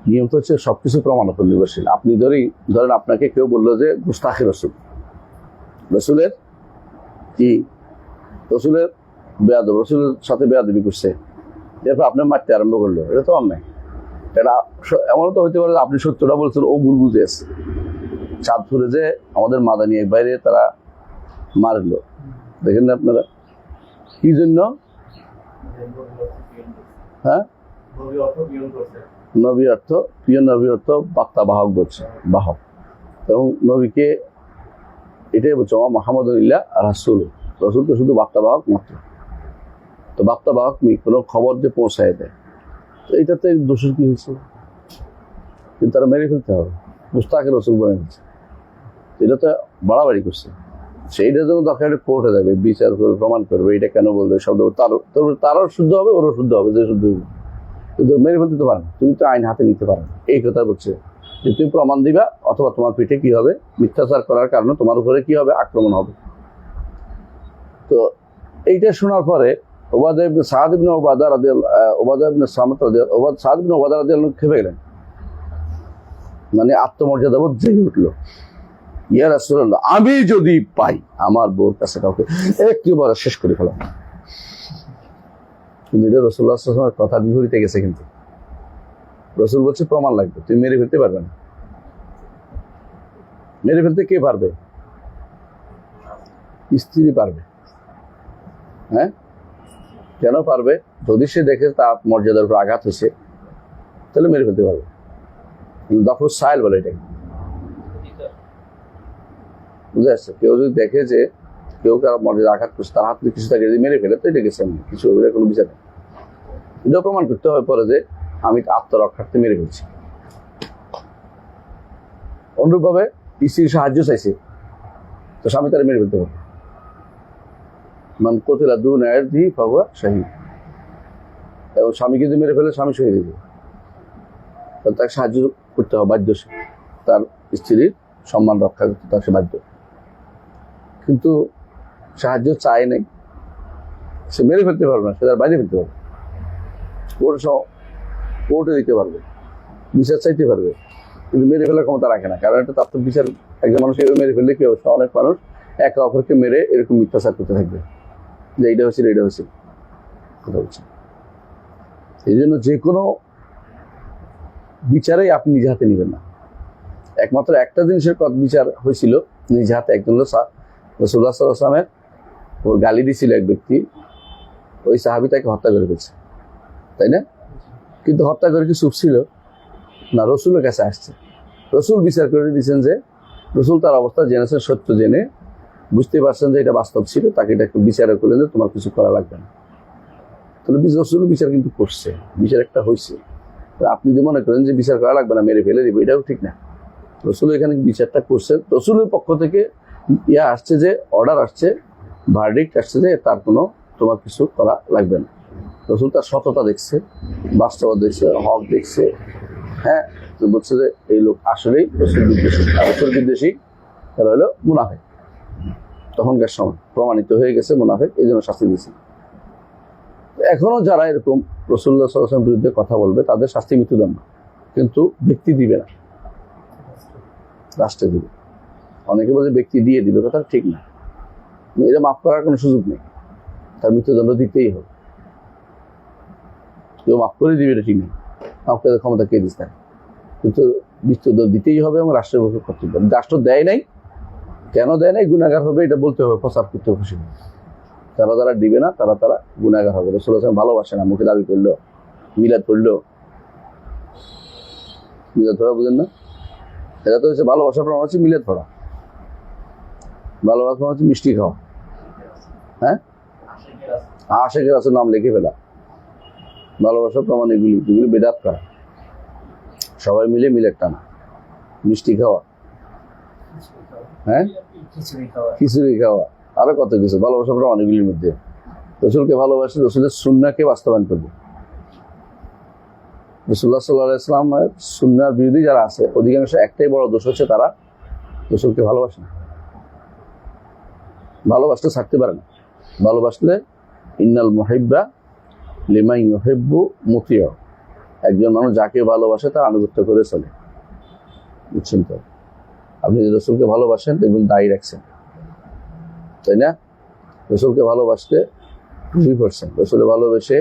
নিয়ম তো হচ্ছে সবকিছু প্রমাণ উপর নির্ভরশীল। আপনি ধরেন আপনাকে কেউ বললো যে গুস্তাখি রসুল, রসুলের কি, রসুলের বেয়াদব, রসুলের সাথে বেয়াদবি করছে, এরপর আপনি মারতে আরম্ভ করলো, এটা তো অন্যায়। এটা এমন তো হইতে পারে যে আপনি সত্যটা বলছেন, ও ভুল বুঝে আসছে। চাঁদপুরে যে আমাদের মাদানী এক বাইরে তারা মারলো, দেখেন না আপনারা, কি জন্য? হ্যাঁ, নবী অর্থ, প্রিয় নবী অর্থ বার্তা বাহক বলছে, বাহক। এবং নবীকে এটাই বলছে মোহাম্মদুল্লাহ রাসূল, রসুল তো শুধু বার্তা বাহক মাত্র। তো বার্তা বাহক কোনো খবর দিয়ে পৌঁছায় দেয়, তো এইটাতে দোষের কি হয়েছে? কিন্তু তারা মেরে ফেলতে হবে, মুস্তাকে রসুল বলে ফেলছে, এটা তো বাড়াবাড়ি করছে। সেইটার জন্য দরকার কোর্টে যাবে, বিচার করবে, প্রমাণ করবে, এটা কেন বলবে, শব্দ তারও শুদ্ধ হবে, ওরও শুদ্ধ হবে, যে শুদ্ধ হবে। কিন্তু মেরে ফেলতে তো পারো, তুমি তো আইন হাতে নিতে পারো। এই কথা বলছে যে তুমি প্রমাণ দিবা, অথবা তোমার পিঠে কি হবে, মিথ্যাচার করার কারণে তোমার উপরে কি হবে, আক্রমণ হবে। তো এইটা শোনার পরে সাদ ইবনে উবাদা রাদিয়াল্লাহু খেপে গেলেন, মানে আত্মমর্যাদাবোধ জেগে উঠলো। ইয়া রাসূলুল্লাহ, আমি যদি পাই আমার বউর কাছে কাউকে, একেবারে শেষ করে ফেলাম। কিন্তু এটা রাসূলুল্লাহ সাল্লাল্লাহু আলাইহি ওয়াসাল্লামের কথার বিপরীতে গেছে। কিন্তু রাসূল বলছে প্রমাণ লাগবে, তুমি মেরে ফেলতে পারবে না। মেরে ফেলতে কে পারবে? স্ত্রী পারবে। হ্যাঁ, কেন পারবে? যদি সে দেখে তার মর্যাদার উপর আঘাত হয়েছে, তাহলে মেরে ফেলতে পারবে। দফর সাইল বলে এটাকে, বুঝে আসছে? কেউ যদি দেখে যে কেউ কারো মর্যাদা আঘাত করছে, তার হাত কিছু থাকে, যদি মেরে ফেলে, তো এটা গেছে, কিছু কোনো বিচার নেই। এটাও প্রমাণ করতে হবে পরে যে আমি আত্মরক্ষার্থে মেরে ফেলছি। অনুরূপভাবে স্ত্রীর সাহায্য চাইছে, তো স্বামী তারা মেরে ফেলতে পারবে। মান কুতিলা দুনা ইরদিহি ফাহুয়া শাহীদ। এবং স্বামীকে যদি মেরে ফেলে, স্বামী শহীদ হয়ে যাবে, তাকে সাহায্য করতে হবে, বাধ্য সে, তার স্ত্রীর সম্মান রক্ষা করতে তাকে বাধ্য। কিন্তু সাহায্য চায় নাই, সে মেরে ফেলতে পারবে না, সে তার বাইরে ফেলতে পারবে, কোর্টে দিতে পারবে, বিচার চাইতে পারবে, কিন্তু মেরে ফেলার ক্ষমতা রাখে না। কারণ এটা তার তো বিচার, একজন মানুষ মেরে ফেললে কি অবস্থা? অনেক মানুষ একে অপরকে মেরে এরকম মিথ্যাচার করতে থাকবে যে এইটা হয়েছিল, এটা হয়েছিল, কথা বলছে। এই জন্য যে কোনো বিচারেই আপনি নিজে হাতে নেবেন না। একমাত্র একটা জিনিসের বিচার হয়েছিল নিজে হাতে, একজন রাসূলুল্লাহ সাল্লাল্লাহু আলাইহি ওয়াসাল্লামের ওর গালি দিছিল এক ব্যক্তি, ওই সাহাবী তাকে হত্যা করে ফেলছে, তাই না? কিন্তু হত্যা করে কি চুপ ছিল না? রসুলের কাছে আসছে, রসুল বিচার করে দিয়েছেন যে, রসুল তার অবস্থা জেনেছেন, সত্য জেনে বুঝতে পারছেন যে এটা বাস্তব ছিল, তাকে এটা একটু বিচার করলেন যে তোমার কিছু করা লাগবে না। তাহলে রসুল বিচার কিন্তু করছে, বিচার একটা হয়েছে। আপনি যদি মনে করেন যে বিচার করা লাগবে না, মেরে ফেলে দিব, এটাও ঠিক না। রসুল এখানে বিচারটা করছেন, রসুলের পক্ষ থেকে আসছে, যে অর্ডার আসছে, ভার্ডিক্ট আসছে যে তার কোনো তোমার কিছু করা লাগবে না। রসুল তার সততা দেখছে, বাস্তবতা দেখছে, হক দেখছে। হ্যাঁ, তো বলছে যে এই লোক আসলেই রসুল বিদ্বেষী, আর রসুল বিদ্বেষী তারা হলো মুনাফিক। তখনকার সময় প্রমাণিত হয়ে গেছে মুনাফিক, এই জন্য শাস্তি দিয়েছে। এখনো যারা এরকম রাসূলুল্লাহ সাল্লাল্লাহু আলাইহি ওয়াসাল্লামের বিরুদ্ধে কথা বলবে, তাদের শাস্তি মৃত্যুদণ্ড, কিন্তু ব্যক্তি দিবে না, রাষ্ট্রে দিবে। অনেকে বলে ব্যক্তি দিয়ে দিবে, কথা ঠিক না। এটা মাফ করার কোনো সুযোগ নেই, তার মৃত্যুদণ্ড দিতেই হবে। কেউ মাফ করে দিবে, এটা ঠিক নেই, মাফ করার ক্ষমতা কে দিচ্ছে না, কিন্তু মৃত্যুদণ্ড দিতেই হবে। এবং রাষ্ট্রের উপর কর্তব্য, রাষ্ট্র দেয় নাই, কেন দেয় নাই, গুনাহগার হবে, এটা বলতে হবে, প্রচার করতে হবে। খুশি যারা দিবে না, তারা গুনাহগার হবে। রাসূলুল্লাহ সাল্লাল্লাহু আলাইহি ওয়াসাল্লাম ভালোবাসে না, মুখে দাবি করলো, মিলাদ পড়লো, মিলাদ পড়া বুঝেন না? এটা তো হচ্ছে ভালোবাসার প্রমাণ, হচ্ছে মিলাদ পড়া। ভালোবাসার প্রমাণ হচ্ছে মিষ্টি খাওয়া। হ্যাঁ, আশিকের রাসূল নাম লিখে ফেলা, ভালোবাসার প্রমাণ এগুলি বেদাত করা, সবাই মিলে মিলাদ টানা, মিষ্টি খাওয়া, হ্যাঁ, খিচুড়ি খাওয়া, আরো কত কিছু ভালোবাসার প্রমাণ এগুলির মধ্যে। রসুলকে ভালোবাসে, রসুলের সুন্নাহকে বাস্তবায়ন করবে। রাসূলুল্লাহ সাল্লাল্লাহু আলাইহি ওয়াসাল্লামের সুন্নাহর বিরোধী যারা আছে, অধিকাংশ একটাই বড় দোষ হচ্ছে তারা রসুলকে ভালোবাসে না। ভালোবাসতে থাকতে পারে না। ভালোবাসলে ইন্নাল মুহিব্বা লিমান ইউহিব্বু মুতিউ, একজন মানুষ যাকে ভালোবাসে তার আনুগত্য করে চলে, বুঝছেন তো? আপনি রসুলকে ভালোবাসেন দেখবেন দায়ী রাখছেন, তাই না? রসুলকে ভালোবাসতে 2%, রসুলের ভালোবেসে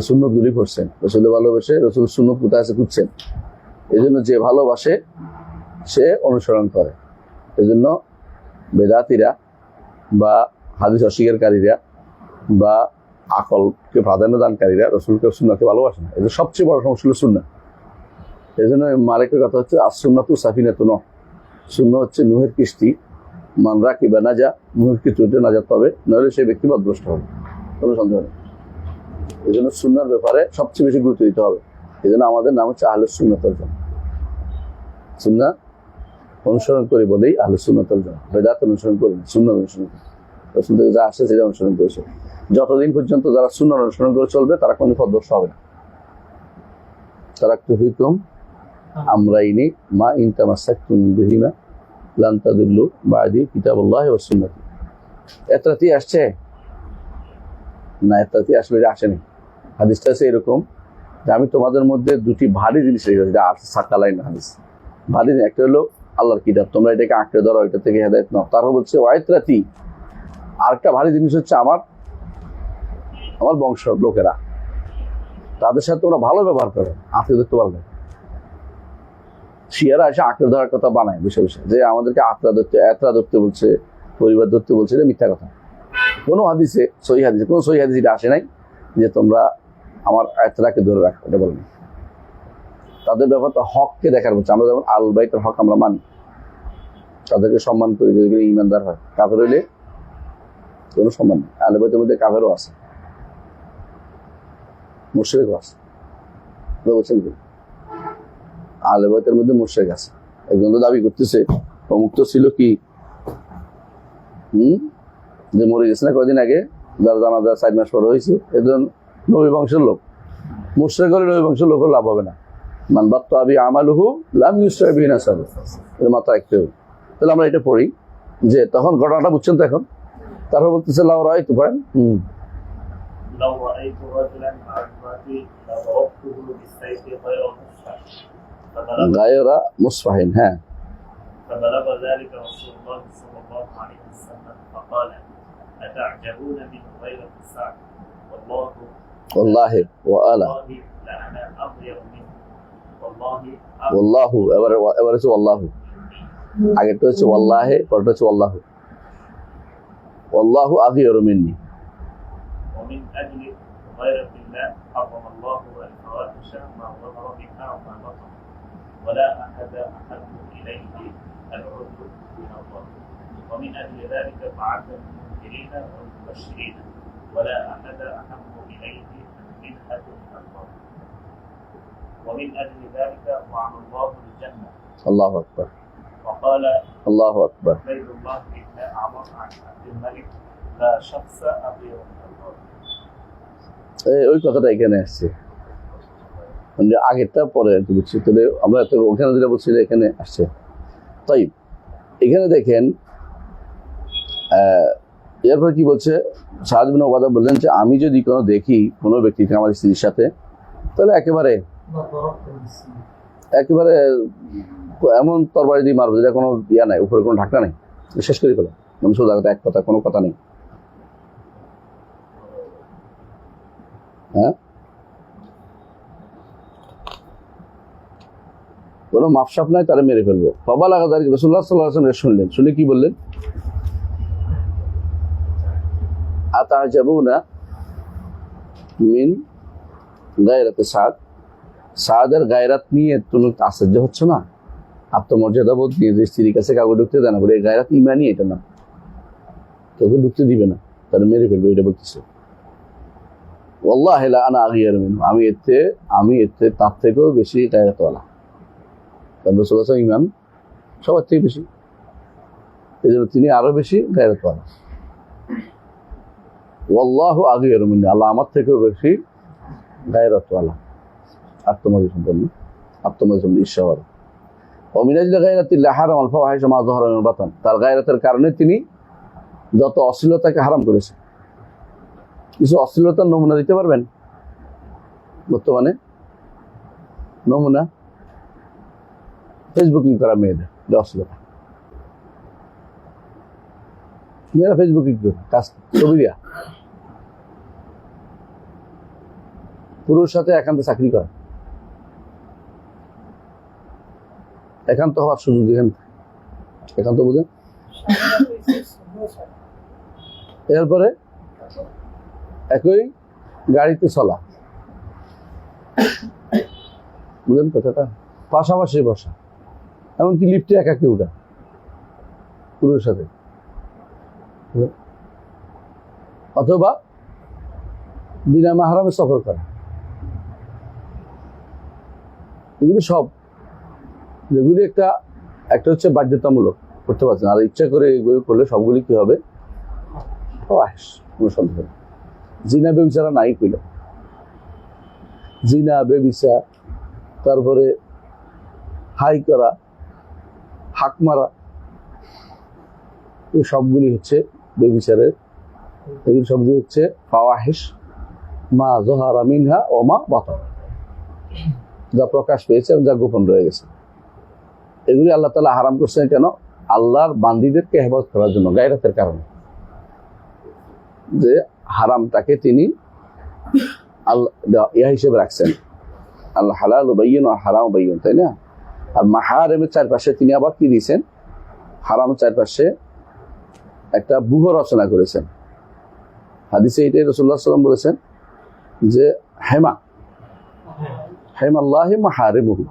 সুন্নত 2%, রসুলের ভালোবেসে রসুল সুন্নত কোথায় আছে খুঁজছেন। এই জন্য যে ভালোবাসে সে অনুসরণ করে। এই জন্য বেদাতিরা বা হাদিস অস্বীকারীরা বা আকলকে প্রাধান্য দানকারীরা রসুলকে সুন্নাতকে ভালোবাসে না। এদের সবচেয়ে বড় সমস্যা হলো সুন্নাত। এই জন্য মালিকের কথা হচ্ছে আসুন্নাতু সাফিনাতু নূহ, সুন্নাত হচ্ছে নূহের কিস্তি, মান রাকিবা নাজা, নূহের কিস্তিতে নাজাত পাবে, নইলে সেই ব্যক্তি পথভ্রষ্ট হবে, কোনো সন্দেহ নেই। এই জন্য সুন্নার ব্যাপারে সবচেয়ে বেশি গুরুত্ব দিতে হবে। এই জন্য আমাদের নাম হচ্ছে আহলে সুন্নাত ওয়াল জামাত। সুন্নাহ অনুসরণ করি বলেই আহলে সুন্নাত ওয়াল জামাত। বেদাত অনুসরণ করি না, সুন্নাহ অনুসরণ করি। রাসূল থেকে যা আসছে সেটা অনুসরণ করেছে। যতদিন পর্যন্ত যারা সুন্নাহ অনুসরণ করে চলবে তারা কোনো পথভ্রষ্ট হবে না। তারাকতু ফীকুম আমরাইনি মা ইন তামাসসাকতুম বিহিমা লান তাদিল্লু বা'দি কিতাবুল্লাহি ওয়াস সুন্নাতি। এতরাতি আসছে না, এতরাতি আসলে আসেনি। হাদিসটা আছে এরকম যে আমি তোমাদের মধ্যে দুটি ভারী জিনিস রেখে যেটা সাকালাইন হাদিস। ভারী একটা হলো আল্লাহর কিতাব, তোমরা এটাকে আঁকড়ে ধরো, এটা থেকে হেদায়েত নাও। তারপর বলছে ওয়াইতরাতি, আরেকটা ভারী জিনিস হচ্ছে আমার বংশ লোকেরা, তাদের সাথে তোমরা ভালো ব্যবহার করো, আঁকড়ে ধরতে পারবে। শিয়ারা এসে আঁকড়ে ধরার কথা বানায় বিষয় যে আমাদেরকে এতরা ধরতে বলছে, পরিবার ধরতে বলছে, এটা মিথ্যা কথা। কোনো হাদিসে কোনো সহি হাদিস এটা আসে নাই যে তোমরা আমার এতরাকে ধরে রাখো, এটা বলেনি। তাদের ব্যাপারটা হককে দেখার বলছে। আমরা যেমন আল বাইতের হক আমরা মানি, তাদেরকে সম্মান করি, যদি ইমানদার হয়। কাফের হইলে কোনো সম্মান নেই। আল বাইতের মধ্যে কাফেরও আছে, মুশরিকও আছে, বলছেন কি? আল বাইতের মধ্যে মুশরিক আছে। একজন তো দাবি করতেছে অমুক্ত ছিল কি যে মরে গেছে না কয়দিন আগে, যার জানাজা 4 মাস পরে হয়েছে, এজন নবী বংশের লোক। মুশরিক হলে নবী বংশের লোক লাভ হবে না। মান বাত্তা বি আমালুহু লাম ইউসরা বিহি নাসাবু, এর মাথা রাখতে হবে। তাহলে আমরা এটা পড়ি যে তখন ঘটনাটা বুঝছেন তো এখন। তারপর বলতেছে লাউ রাআইতু, পড়েন لو رأيت رجلا مع امرأتي لضربته بالسيف غير مصفح গায়রা মুসফাহিন। হ্যাঁ, فبلغ ذلك رسول الله صلى الله عليه وسلم فقال أتعجبون من غيرة سعد ওয়াল্লাহি ওয়া আলা والله لأنا أغير منه والله ওয়াল্লাহু, এবার হচ্ছে ওয়াল্লাহু। আগেরটা হচ্ছে ওয়াল্লাহি, পরেরটা হচ্ছে ওয়াল্লাহু। ওয়াল্লাহু আগিয়ারু মিন্নি। ومن أجل غيرة الله حرم الله الفواحش ما ظهر منها وما بطن ولا أحد أحب إليه العذر من الله ومن أجل ذلك بعث المنذرين والمبشرين ولا أحد أحب إليه المنحة من الله ومن أجل ذلك وعد الله الجنة. الله أكبر. وقال الله أكبر. عبيد الله بن عمر عن عبد الملك لا شخص أغير من الله. ওই কথাটা এখানে আসছে, মানে আগেরটা পরে বুঝছি। তাহলে আমরা ওখানে যেটা বলছি এখানে আসছে। তাই এখানে দেখেন এরপর কি বলছে, সাদ বিন উবাদা বললেন যে আমি যদি কোনো দেখি কোনো ব্যক্তিকে আমার স্ত্রীর সাথে, তাহলে একেবারে এমন তরবারি দিয়ে মারবো যেটা কোনো ইয়া নাই, উপরে কোনো ঢাকনা নেই, শেষ করে ফেলো। মানে সোজা কথা, এক কথা, কোনো কথা নেই। হ্যাঁ, কোনো মাপসাপ নাই, তারা মেরে ফেলবো। বাবা লাগা দাঁড়িয়ে রাসূলুল্লাহ সাল্লাল্লাহু আলাইহি ওয়াসাল্লাম শুনলেন, শুনে কি বললেন? আতাজাবুনা মিন গায়রাতি সাদ, সাদের গায়রাত নিয়ে তুমি আশ্চর্য হচ্ছ না? আত্মমর্যাদা বোধ নিয়ে যে স্ত্রীর কাছে কাউকে ঢুকতে দেয় না, বলে এই গায়রাত ইমানই এটা না, তোকে ঢুকতে দিবে না, তারা মেরে ফেলবে, এটা বলতেছে। ওয়াল্লাহি লা আনা আগিয়ারু মিনহু, আমি এতে তার থেকেও বেশি গায়রাতওয়ালা। কারণ রাসূলুল্লাহ সাল্লাল্লাহু আলাইহি ওয়াসাল্লাম ইমান সবার থেকে বেশি, এই জন্য তিনি আরো বেশি গায়রাতওয়ালা। ওয়াল্লাহু আগিয়ারু মিন্নি, আল্লাহ আমার থেকেও বেশি গায়রাতওয়ালা, আত্মমর্যাদা সম্পন্ন, ঈশ্বর। অমিনাজ গায়রাতিল্লাহ হারাম আল ফাওয়াহিশ মা যাহারা মিনাল বাতান, তার গায়রাতের কারণে তিনি যত অশ্লীলতাকে হারাম করেছেন। কিছু অশ্লীলতার নমুনা দিতে পারবেন বর্তমানে? নমুনা ফেসবুকিং করা মেয়েদের 10 লোক মেয়েরা ফেসবুকিং করে কাজ ছবি দেয়া, পুরুষ সাথে একান্ত চাকরি করা, একান্ত হওয়ার সুযোগ দেখেন, একান্ত বুঝেন। এরপরে একই গাড়িতে চলা, বুঝলেন কথাটা, পাশাপাশি বসা, এমনকি লিফটে একাকি উঠা পুরুষের সাথে, অথবা বিনা মাহরামে সফর করা, এগুলি সব, যেগুলি একটা হচ্ছে বাধ্যতামূলক করতে পারছেন, আর ইচ্ছা করে এগুলি করলে সবগুলি কি হবে, কোনো সন্দেহ নেই। জিনা বেবিচারা নাই কইল, জিনা বেবিচার, তারপরে হাই করা, হাক মারা, এই সবগুলি হচ্ছে বেবিচারের, এগুলি সবগুলি হচ্ছে ফাওয়াহিশ মা যহারা মিনহা ও মা বাতান, যা প্রকাশ পেয়েছে এবং যা গোপন রয়ে গেছে। এগুলি আল্লাহ তাআলা হারাম করছেন কেন? আল্লাহর বান্দীদেরকে হেফাজত করার জন্য, গায়রাতের কারণে, যে হারামটাকে তিনি আল্লাহ ইয়া হিসেবে রাখছেন, আল্লাহ হালাল বাইয়িন আর হারাম বাইয়িন, তাই না? আর মাহারেমের চারপাশে তিনি আবার কি দিয়েছেন, হারামের চারপাশে একটা ব্যূহ রচনা করেছেন। হাদিসে এটাই রাসূলুল্লাহ সাল্লাল্লাহু আলাইহি ওয়াসাল্লাম বলেছেন যে হেমাল্লাহি মাহারিমুহু,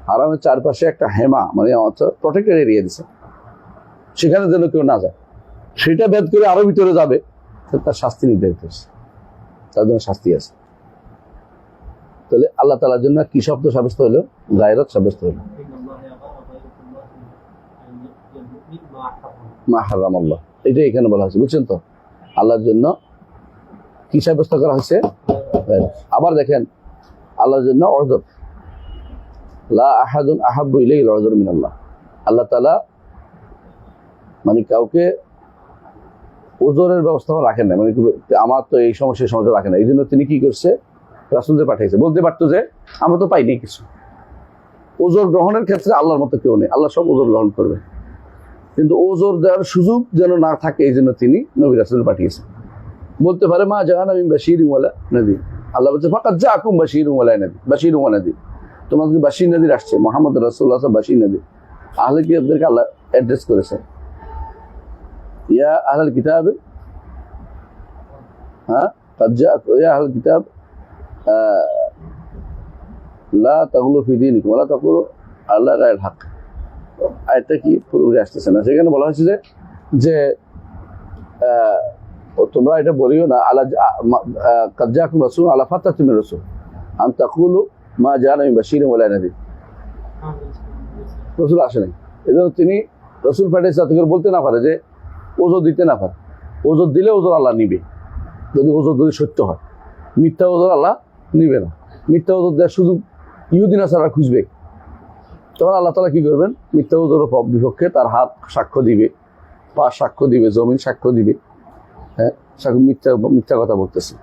হারামের চারপাশে একটা হেমা মানে প্রটেক্টেড এরিয়া দিছে, সেখানে যেন কেউ না যায়, সেটা ভেদ করে আরো ভিতরে যাবে তার শাস্তি নির্ধারিত হচ্ছে, তার জন্য শাস্তি আছে। তাহলে আল্লাহ তাআলার জন্য কি শব্দ সাব্যস্ত হলো? গায়রত সাব্যস্ত হলো। মা হারাম আল্লাহ, এটাই এখানে বলা হয়েছে, বুঝছেন তো? আল্লাহর জন্য কি সাব্যস্ত করা হয়েছে? আবার দেখেন আল্লাহর জন্য অযর, লা আহাদুন আহাব্বু ইলাইহিল অযর মিনাল্লাহ, আল্লাহ তাআলা মানে কাউকে ওজরের ব্যবস্থা রাখেন না, মানে আমার তো এই সমস্যার সমস্যা রাখেন না, এই জন্য তিনি কি করছে, রাসূলদের পাঠিয়েছে। বলতে পারতো যে আমরা তো পাইনি কিছু, ওজর গ্রহণের ক্ষেত্রে আল্লাহর মতো কেউ নেই, আল্লাহ সব ওজর গ্রহণ করবে, কিন্তু ওজর দেওয়ার সুযোগ যেন না থাকে এই জন্য তিনি নবী রাসূল পাঠিয়েছেন। বলতে পারে মা জাআনা মিন বাশীরিন ওয়ালা নাযীর, আল্লাহ বলছে ফাকাদ জাআকুম বাশীরুন ওয়ালা নাযীর, বাশীরুন ওয়া নাযীর, তোমাদের বাশীর নাযীর আসছে, মুহাম্মদ রাসূলুল্লাহ সাল্লাল্লাহু আলাইহি ওয়াসাল্লাম বাশীর নাযীর। আহলে কিতাবদেরকে আল্লাহ অ্যাড্রেস করেছেন, ইয়া আহলাল কিতাব, হ্যাঁ قد جاءكم يا أهل الكتاب لا تغلوا في دينكم ولا تقولوا على غير الحق। আয়াতটা কি পুরোপুরি আসতেছে না, সেখানে বলা হয়েছে যে তোমরা এটা বলিও না আলা قد جاءكم رسول على فترة من الرسل أن تقولوا ما جاءنا من بشير ولا نذير। রসুল আসে নাই, এজন্য তিনি রসুল পাঠিয়েছে যাতে করে বলতে না পারে যে ওজর দিতে না পারে, ওজর দিলে ওজর আল্লাহ নিবে, যদি ওজর যদি সত্য হয়, মিথ্যা ওজর আল্লাহ নিবে না, মিথ্যা ওজর দেওয়ার সুযোগ ইহুদি নাসারা খুঁজবে, তখন আল্লাহ তাআলা কি করবেন, মিথ্যা ওজরের বিপক্ষে তার হাত সাক্ষ্য দিবে, পা সাক্ষ্য দিবে, জমিন সাক্ষ্য দিবে, হ্যাঁ মিথ্যা কথা বলতেছে,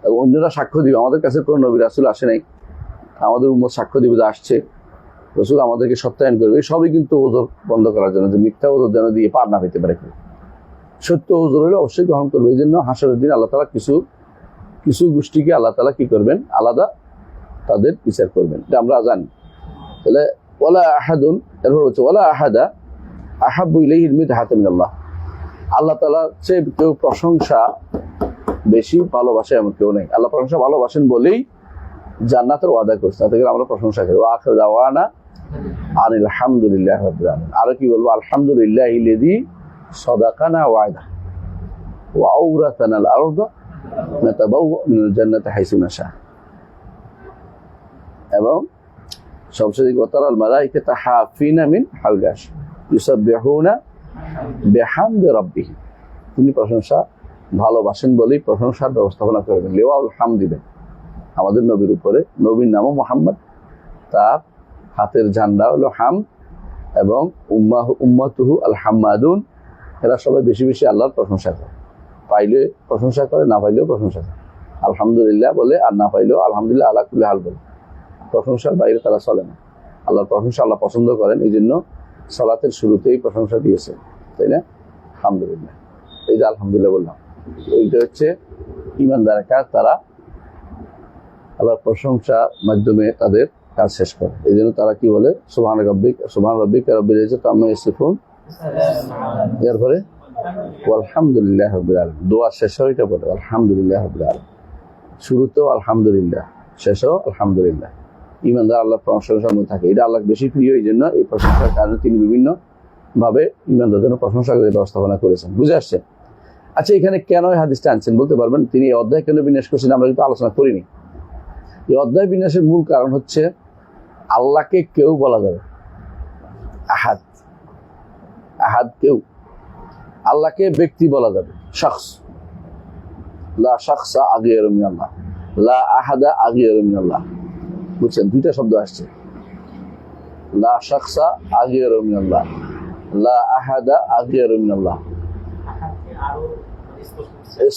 এবং অন্যরা সাক্ষ্য দিবে আমাদের কাছে কোনো নবী রাসূল আসে নাই, আমাদের উম্মত সাক্ষ্য দিবে যে আসছে রসুল, আমাদেরকে সত্যায়ন করবে। এই সবই কিন্তু ওজর বন্ধ করার জন্য, যে মিথ্যা ওজর যেন দিয়ে পার না হইতে পারে, সত্য ওজর হলে অবশ্যই গ্রহণ করবে। এই জন্য হাসরের দিন আল্লাহ তাআলা কিছু গোষ্ঠীকে আল্লাহ তাআলা কি করবেন, আলাদা তাদের বিচার করবেন, এটা আমরা জানি। তাহলে ওয়ালা আহাদুন, এরপর হচ্ছে ওয়ালা আহাদা আহাব্বু ইলাইহিল মিদহাতু মিনাল্লাহ, আল্লাহ তাআলার চেয়ে কেউ প্রশংসা বেশি ভালোবাসে এমন কেউ নেই। আল্লাহ প্রশংসা ভালোবাসেন বলেই জান্নাতের ওয়াদা করছে, তাতে আমরা প্রশংসা করি। ওয়া আখিরু দাওয়ানা আনিল হামদুলিল্লাহি রাব্বিল আলামিন। আর কি বলবো, আলহামদুলিল্লাহিল্লাযী সাদাকানা ওয়া'দা ওয়া আওরাসানাল আরদা নাতাবাওয়া মিনাল জান্নাতি হাইসু নাশা। এবং সবচেয়ে ওয়াতারাল মালাইকাতা হাফিনা মিন হাওলাস ইউসাব্বিহুনা বিহামদি রাব্বিহিম, তিনি প্রশংসা ভালোবাসেন বলেই প্রশংসার ব্যবস্থাপনা করবেন, লিওয়াউল হামদ দিবেন আমাদের নবীর উপরে। নবীর নামও মুহাম্মদ, তার হাতের ঝান্ডা হলো হামদ, এবং উম্মাতুহু আল হাম্মাদুন, এরা সবাই বেশি বেশি আল্লাহর প্রশংসা করে, পাইলে প্রশংসা করে, না পাইলেও প্রশংসা করে, আলহামদুলিল্লাহ বলে, আর না পাইলেও আলহামদুলিল্লাহ আলা কুল্লি হাল বলে। প্রশংসার বাইরে তারা চলে না। আল্লাহর প্রশংসা আল্লাহ পছন্দ করেন, এই জন্য সালাতের শুরুতেই প্রশংসা দিয়েছে, তাই না? আলহামদুলিল্লাহ, এই যে আলহামদুলিল্লাহ বললাম, এইটা হচ্ছে ইমানদারের কাজ। তারা আল্লাহর প্রশংসার মাধ্যমে তাদের কাজ শেষ করে। এই জন্য তারা কি বলে? সুবহান রাব্বিকা রাব্বিল ইজ্জাতি আম্মা ইয়াসিফুন, এরপরে আলহামদুলিল্লাহ রাব্বিল আলামিন। দোয়া শেষ হয় এটা বলে আলহামদুলিল্লাহ রাব্বিল আলামিন, শুরুতেও আলহামদুলিল্লাহ, শেষেও আলহামদুলিল্লাহ। ইমানদার আল্লাহর প্রশংসার মধ্যে থাকে, এটা আল্লাহ বেশি প্রিয়। এই জন্য এই প্রশংসার কারণে তিনি বিভিন্ন ভাবে ইমানদারদের জন্য প্রশংসা করে ব্যবস্থাপনা করেছেন। বুঝে আসছে? আচ্ছা, এখানে কেন এই হাদিসটা আনছেন বলতে পারবেন? তিনি এই অধ্যায় কেন বিন্যাস করছেন আমরা কিন্তু আলোচনা করিনি। এই অধ্যায় বিন্যাসের মূল কারণ হচ্ছে আল্লাহকে কেউ বলা যাবে, আহাদ, আহাদ কেউ। আল্লাহকে ব্যক্তি বলা যাবে, শখস। লা শাখসা আগিয়ারু মিনাল্লাহ, লা আহাদা আগিয়ারু মিনাল্লাহ। বুঝছেন? দুইটা শব্দ আসছে, লা শাখসা আগিয়ারু মিনাল্লাহ, লা আহাদা আগিয়ারু মিনাল্লাহ।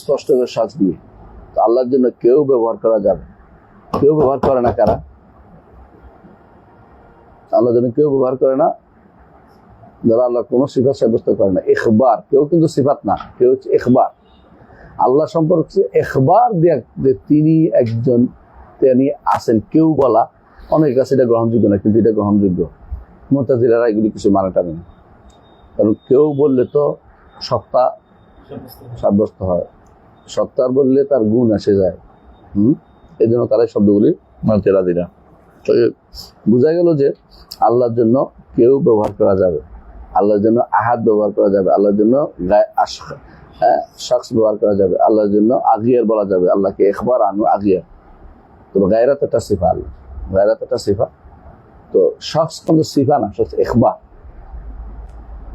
স্পষ্ট করে সাজ দিয়ে তো আল্লাহর জন্য কেউ ব্যবহার করা যাবে। কেউ ব্যবহার করে না, কারা? আল্লাহর জন্য কেউ ব্যবহার করে না যারা আল্লাহ কোনো সিফাত সাব্যস্ত করে না। ইখবার, কেউ কিন্তু সিফাত না, কেউ হচ্ছে ইখবার। আল্লাহ সম্পর্কে ইখবার দিয়ে যে তিনি একজন, তিনি আছেন, কেউ বলা অনেকের কাছে এটা গ্রহণযোগ্য না, কিন্তু এটা গ্রহণযোগ্য। মুতাজিলারা এগুলি কিছু মানে টানে না, কারণ কেউ বললে তো সত্তা সাব্যস্ত হয়, সত্তার বললে তার গুণ এসে যায়। এই জন্য তারা শব্দগুলি মানতে রাজি না। তো বোঝা গেল যে আল্লাহর জন্য কেউ ব্যবহার করা যাবে, আল্লাহর জন্য আহাদ ব্যবহার করা যাবে, আল্লাহর জন্য শখস ব্যবহার করা যাবে, আল্লাহর জন্য আগিয়ার বলা যাবে, আল্লাহকে ইখবার আনু আগিয়ার। তো গায়রাত একটা সিফা, আল্লাহ গায়রাত একটা সিফা। তো শখস কিন্তু সিফা না, শখস ইখবার,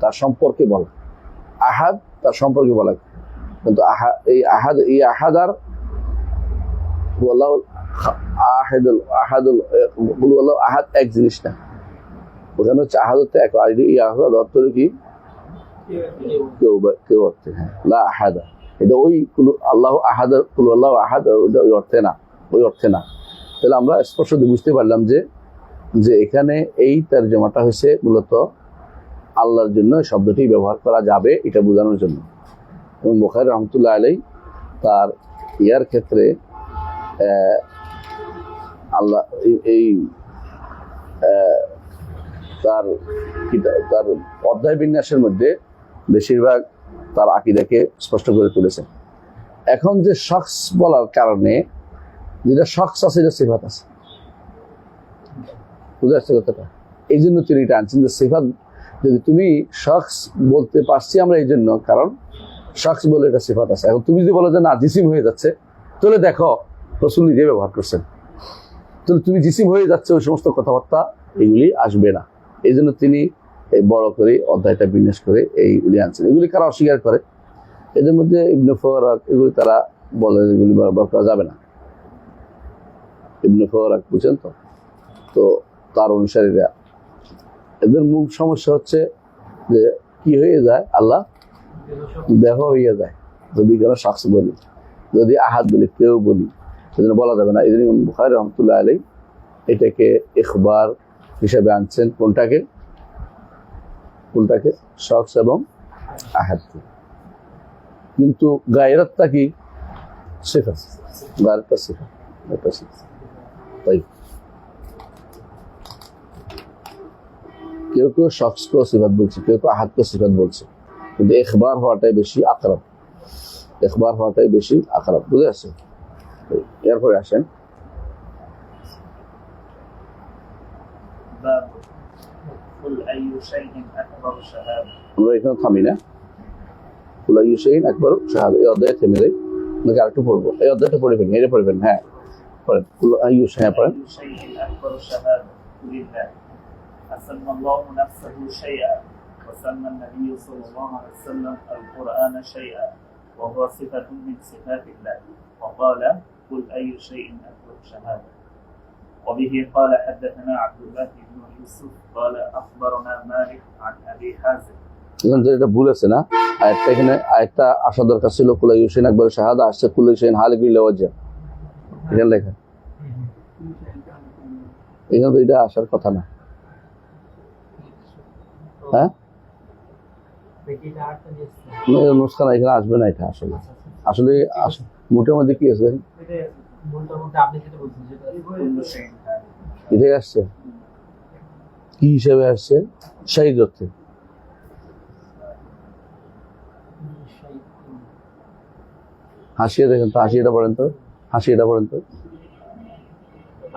তার সম্পর্কে বলা। আহাদ তার সম্পর্কে বলা, কিন্তু এই আহাদ আর আহাদ এক জিনিস না। ওখানে হচ্ছে আহাদ হচ্ছে এক, আর এই আহাদ অর্থ কি? কেউ, কেউ অর্থে। হ্যাঁ, লা আহাদা, এটা ওই আল্লাহ আহাদ, আল্লাহ আহাদ, ওই অর্থে না, ওই অর্থে না। তাহলে আমরা স্পষ্ট বুঝতে পারলাম যে এখানে এই তরজমাটা হয়েছে মূলত আল্লাহর জন্য শব্দটি ব্যবহার করা যাবে এটা বোঝানোর জন্য। এবং বুখারী রহমতুল্লাহ আলাইহি তার ইয়ার ক্ষেত্রে আল্লাহ এই তার অধ্যায় বিন্যাসের মধ্যে বেশিরভাগ তার আকীদাকে স্পষ্ট করে তুলেছেন। এখন যে শখস বলার কারণে, যেটা শখস আছে এটা সিফাত আছে, বুঝে আসছে কথাটা? এই জন্য তিনি এটা আনছেন যে সিফাত যদি তুমি শখস বলতে পারছি আমরা এই জন্য, কারণ শখস বলে এটা সিফাত আছে। এখন তুমি যদি বলো যে না জিসিম হয়ে যাচ্ছে, তাহলে দেখো রাসূল নিজে ব্যবহার করছেন, তাহলে তুমি জিসিম হয়ে যাচ্ছে, ওই সমস্ত কথাবার্তা এগুলি আসবে না। এই জন্য তিনি এই বড় করে অধ্যায়টা বিন্যাস করে এইগুলি আনছেন। এগুলি কারা অস্বীকার করে? এদের মধ্যে ইবনে ফাওরাক, এগুলি তারা বলে এগুলি ব্যবহার করা যাবে না। ইবনে ফাওরাক বুঝছেন তো? তো তার অনুসারীরা, এদের মূল সমস্যা হচ্ছে যে কি হয়ে যায়, আল্লাহ দেহ হয়ে যায় যদি কেন শখস বলি, যদি আহাদ বলি, কেউ বলি, সেজন্য বলা যাবে না। এই জন্য বুখারী রহমতুল্লাহ আলাইহি এটাকে ইখবার হিসাবে আনছেন। কোনটাকে? শখস এবং আহাদকে। কিন্তু গায়রাতটা কি? সিফাত, গায়রাতটা সিফাত, এটা সিফাত। তাই কেউ কেউ শখসকেও সিফাত বলছে, কেউ কেউ আহাদকে সিফাত বলছে, কিন্তু ইখবার হওয়াটাই বেশি আকরাব, ইখবার হওয়াটাই বেশি আকরাব। বুঝে আসছে? এরপরে আসেন আমরা এখানে থামি না। কুল আইয়ু শাইইন আকবার শাহাদা, এই অধ্যায়ে থেমে যাই, নাকি আরেকটু পড়বো? এই অধ্যায়টা পড়ে ফেলেন, এটা পড়বেন। হ্যাঁ পড়েন, কুল আইয়ু শাইইন পড়েন। أسمى الله نفسه شيئا وسمى النبي صلى الله عليه وسلم القرآن شيئا وهو صفة من صفات الله وقال قل أي شيء أكبر شهادة. وبه قال حدثنا عبد الله بن يوسف قال أخبرنا مالك عن أبي حازم. এটা ভুল আছে না? আয়াতটা এখানে আয়াতটা আসা দরকার ছিল কুল আইয়ু শাইইন আকবার শাহাদা, আসছে কুল আইয়ু শাইইন হালিকুল ওয়াজহ। এখানে লেখা এখানে তো এটা আসার কথা না। হ্যাঁ, নুসখানা এখানে আসবে না। এটা আসলে আসলে মোটামুটি কি আছে এটাই আসছে, কি হিসেবে আসছে? শাহীদ অর্থে। হাসিয়ে দেখেন তো, হাসিয়েটা পড়েন তো, হাসিয়েটা পড়েন তো।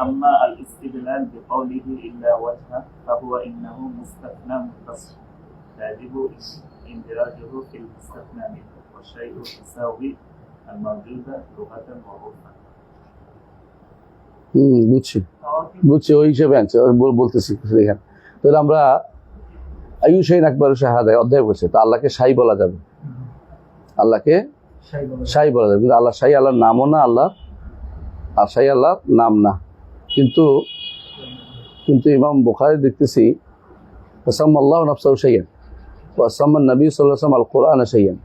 أما الاستدلال بقوله إلا وجهه فهو إنه مستثنى متصل يجب اندراجه في المستثنى منه والشيء يساوي الموجود لغة وعرفا. বুঝছি ওই হিসেবে আনছে, বলতেছি এখানে। তাহলে আমরা আয়ু শাহীন আকবর শাহাদায় অধ্যায় করছে, তো আল্লাহকে শাহী বলা যাবে, আল্লাহকে শাহী বলা যাবে, কিন্তু আল্লাহ শাহী আল্লাহর নামও না, আল্লাহ আর শাহী আল্লাহর নাম না। কিন্তু ইমাম বুখারী দেখতেছি আল্লাহ নাফসাহু শাইয়ান ওয়া সাম্মান নবী সাল্লাল্লাহু আলাইহি ওয়াসাল্লাম আল কোরআন শাইয়ান।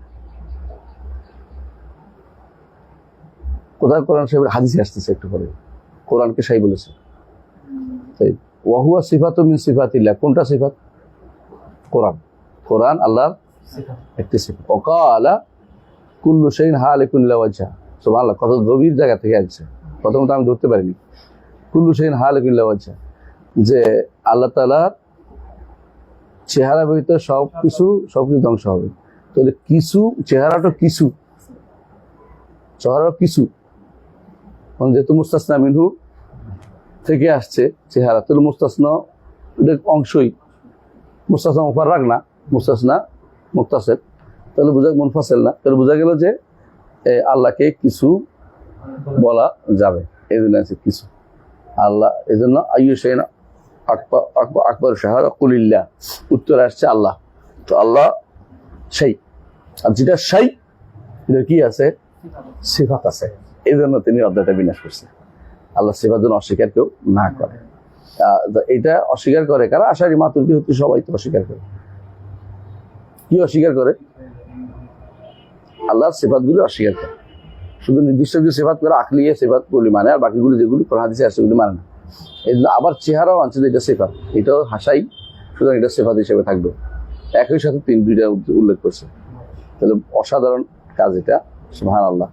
কোথায় কোরআন সাহেবের হাদিসে আসতেছে একটু পরে কোরআনকে শাহী বলেছে। তাই ওয়া হুয়া সিফাতু মিন সিফাতিল্লাহ, কোনটা সিফাত? কোরআন। কোরআন আল্লাহর একটি সিফাত। ওয়াকালা কুল্লু শাইইন হালিকুন ইল্লা ওয়াজহা। সুবহানাল্লাহ, কত গভীর জায়গা থেকে আসছে, প্রথমত আমি ধরতে পারিনি। কুল্লু শাইইন হালিকুন ইল্লা ওয়াজহা, যে আল্লাহ তাআলার চেহারা ব্যতীত সবকিছু ধ্বংস হবে। তাহলে কিছু চেহারাটা কিছু যেহেতু মুস্তাসনা মিনহু থেকে আসছে চেহারা, তাহলে মুস্তাসনা এটা অংশই, মুস্তাসনা মুফাররাক না, মুস্তাসনা মুত্তাসিল, তাহলে বোঝা মুনফাসিল না, তাহলে বোঝা গেল যে আল্লাহকে কিছু বলা যাবে। এই জন্য আছে কিছু আল্লাহ, এই জন্য আইয়ু শাইইন আকবর শাহাদা কুলিল্লাহ, উত্তর আসছে আল্লাহ। তো আল্লাহ শাহী, আর যেটা শাহী এটা কি আছে? সিফাত আছে। এই জন্য তিনি অধ্যায়টা বিনাশ করছে। আল্লাহ সিফাত যেন অস্বীকার কেউ না করে। এটা অস্বীকার করে কারা? আশারি মাতুরীদি হচ্ছে সবাই তো অস্বীকার করে। কি অস্বীকার করে? আল্লাহর সিফাতগুলো অস্বীকার করে, শুধু নির্দিষ্ট কিছু সিফাত করে আকলিয়ে সিফাতগুলি মানে, আর বাকিগুলো যেগুলো কোরআন হাদিসে আসে সেগুলি মানে না। এই জন্য আবার চেহারাও আনছে যে এটা সিফাত, এটাও হাসাই, সুতরাং এটা সিফাত হিসেবে থাকবে। একই সাথে দুইটা উল্লেখ করছে। তাহলে অসাধারণ কাজ এটা, সুবহানাল্লাহ।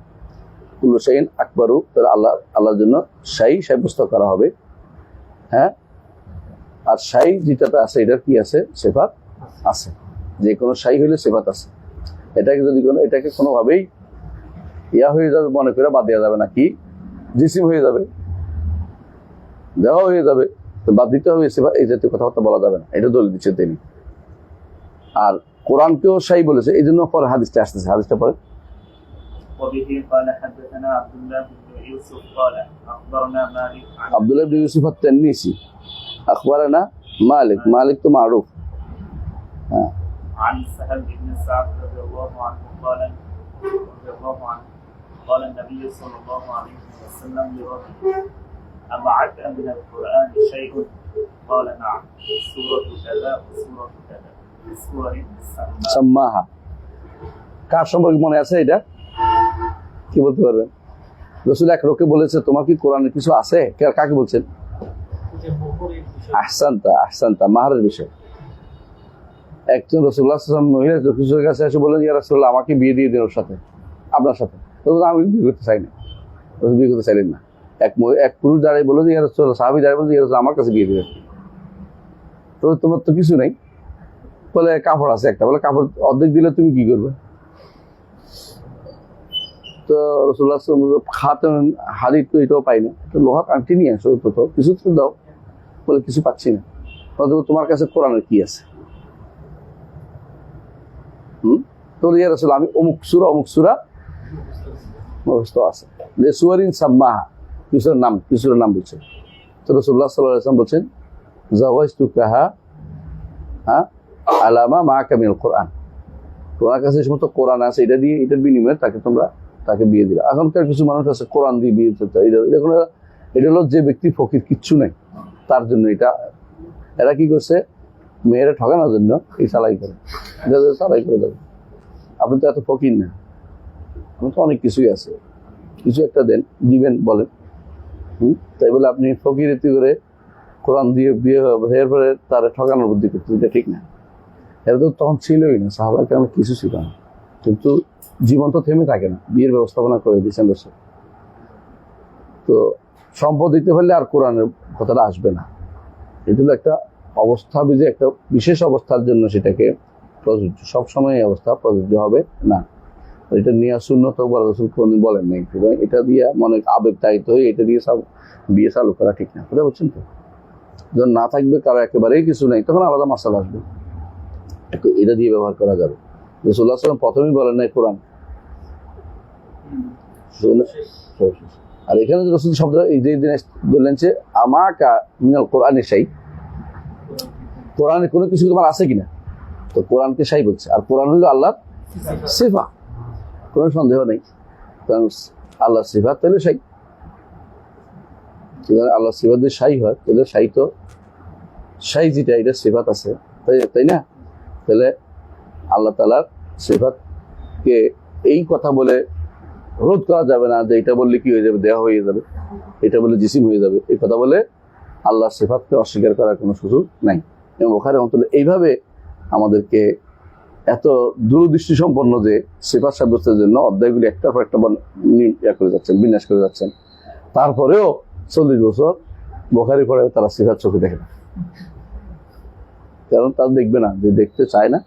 কুল্লু শাইইন আকবারু, তাহলে আল্লাহর জন্য শাহী সাব্যস্ত করা হবে। হ্যাঁ, আর শাহী যেটাতে আছে এটার কি আছে? সিফাত আছে। যে কোনো শাহী হইলে সিফাত আছে। এটাকে কোনোভাবেই ইয়া হয়ে যাবে মনে করে বাদ দেওয়া যাবে না, কি জিসিম হয়ে যাবে, দেওয়া হয়ে যাবে, তো বাদ দিতে হবে, এই জাতীয় কথাবার্তা বলা যাবে না। এটা দলিল দিচ্ছে তিনি। আর কোরআনকেও শাহী বলেছে, এই জন্য পরে হাদিসটা আসতেছে, হাদিসটা পরে। وبه قال حدثنا عبد الله بن يوسف قال أخبرنا مالك عن আব্দুল্লাহ ইবনে ইউসুফ আত-তান্নিসি আখবারানা মালিক তো মারুফ। عن سهل بن سعد رضي الله عنه قال النبي صلى الله عليه وسلم لرجل أمعك من القرآن شيء؟ قال نعم، سورة كذا وسورة كذا بسور সাম্মাহা। কার সম্পর্কে মনে আছে এটা? কি বলতে পারবেন? রাসূল এক লোককে বলেছে তোমার কি কোরআনে কিছু আছে? কাকে বলছেন? আহসানতা, মাহরের বিষয়। একজন রাসূলুল্লাহ সাল্লাল্লাহু আলাইহি ওয়াসাল্লাম মহিলা রাসূলের কাছে এসে বললেন, ইয়া রাসূলুল্লাহ, আমাকে বিয়ে দিয়ে দিন ওর সাথে, আপনার সাথে। তখন আমি বিয়ে করতে চাই না, বিয়ে করতে চাইলেন না। এক পুরুষ দাঁড়িয়ে বললো যে ইয়া রাসূলুল্লাহ, সাহাবী দাঁড়িয়ে বললো ইয়া রাসূলুল্লাহ, আমার কাছে বিয়ে দিবেন। তো তোমার তো কিছু নেই, বলে কাপড় আছে একটা, বলে কাপড় অর্ধেক দিলে তুমি কি করবে? তো রাসূলুল্লাহ সাল্লাল্লাহু আলাইহি ওয়াসাল্লাম খাতেন হাদিদ তো এটাও পাই না, তো লোহা কাঠি নিয়ে আসো, তো কিছু তো দাও। বলে কিছু পাচ্ছি না। তোমার কাছে কোরআনের কি আছে? তো ইয়া রাসূলুল্লাহ, আমি অমুক সূরা মুখস্থ আছে, যে সুওয়ারিন সাম্মাহা, কিছুর নাম বলছে। তো রাসূলুল্লাহ সাল্লাল্লাহু আলাইহি ওয়াসাল্লাম বলছেন, জাওয়াজতুকাহা আলামা মাআকা মিনাল কোরআন, তোমার কাছে যে সমস্ত কোরআন আছে এটার বিনিময়ে তাকে বিয়ে দিলা। এখনকার কিছু মানুষ আছে কোরআন দিয়ে বিয়ে করতে, এটা হলো যে ব্যক্তি ফকির, কিচ্ছু নাই, তার জন্য এরা কি করছে? মেয়েরা ঠকানোর জন্য এই চালাই করে দেবে। আপনি তো এত ফকির না, আপনি তো অনেক কিছুই আছে, কিছু একটা দিবেন বলেন। তাই বলে আপনি ফকিরতি করে কোরআন দিয়ে বিয়ে হওয়ার পরে তারা ঠকানোর বুদ্ধি করতে, এটা ঠিক না। এরা তো তখন ছিলই না, সাহাবায়ে কেরাম কিছু ছিল না, কিন্তু জীবন তো থেমে থাকে না, বিয়ের ব্যবস্থাপনা করে দিয়েছেন রাসূল। তো সম্পদ দিতে পারলে আর কোরআনের কথাটা আসবে না। এটা হলো একটা অবস্থা, বুঝে একটা বিশেষ অবস্থার জন্য সেটাকে প্রযোজ্য, সবসময় এই অবস্থা প্রযোজ্য হবে না। এটা নিয়ে সুন্নত বলা রাসূল কোনদিন বলেন নাই। এটা দিয়ে মনে আবেগ তাড়িত হয়ে এটা দিয়ে সব বিয়ে চালু করা ঠিক না, কথা বলছেন তো। যখন না থাকবে কারো একেবারেই কিছু নেই, তখন আলাদা মাসালা আসবে, এটা দিয়ে ব্যবহার করা যাবে। রাসূলুল্লাহ সাল্লাল্লাহু আলাইহি ওয়াসাল্লাম প্রথমেই বলেন নাই কোরআন। আর এখানে রাসূল শব্দ এই যে জিনিস বললেন যে আমাকা মিনাল কোরআনে শাই, কোরআনে কোনো কিছু তোমার আছে কিনা, তো কোরআনকে শাই বলছে। আর কোরআন হলো আল্লাহর সিফা, কোনো সন্দেহ নেই, কারণ আল্লাহর সিফাত তাহলে শাই। আল্লাহ সিফাত যদি শাই হয় তাহলে শাই তো শাই যেটা এটা সিফাত আছে, তাই না? তাহলে আল্লাহ তাআলার সিফাতকে এই কথা বলে রোধ করা যাবে না যে এটা বললে কি হয়ে যাবে, দেহ হয়ে যাবে, এটা বলে জিসিম হয়ে যাবে, এই কথা বলে আল্লাহর সিফাতকে অস্বীকার করার কোনো সুযোগ নাই। এবং বুখারী রাহমাতুল্লাহ এইভাবে আমাদেরকে এত দূরদৃষ্টি সম্পন্ন যে সিফাত সাব্যস্তের জন্য অধ্যায়গুলি একটার পর একটা করে যাচ্ছেন, বিন্যাস করে যাচ্ছেন। তারপরেও 40 বছর বুখারী পড়ে তারা সিফাত চোখে দেখে না, কারণ তারা দেখবে না, যে দেখতে চায় না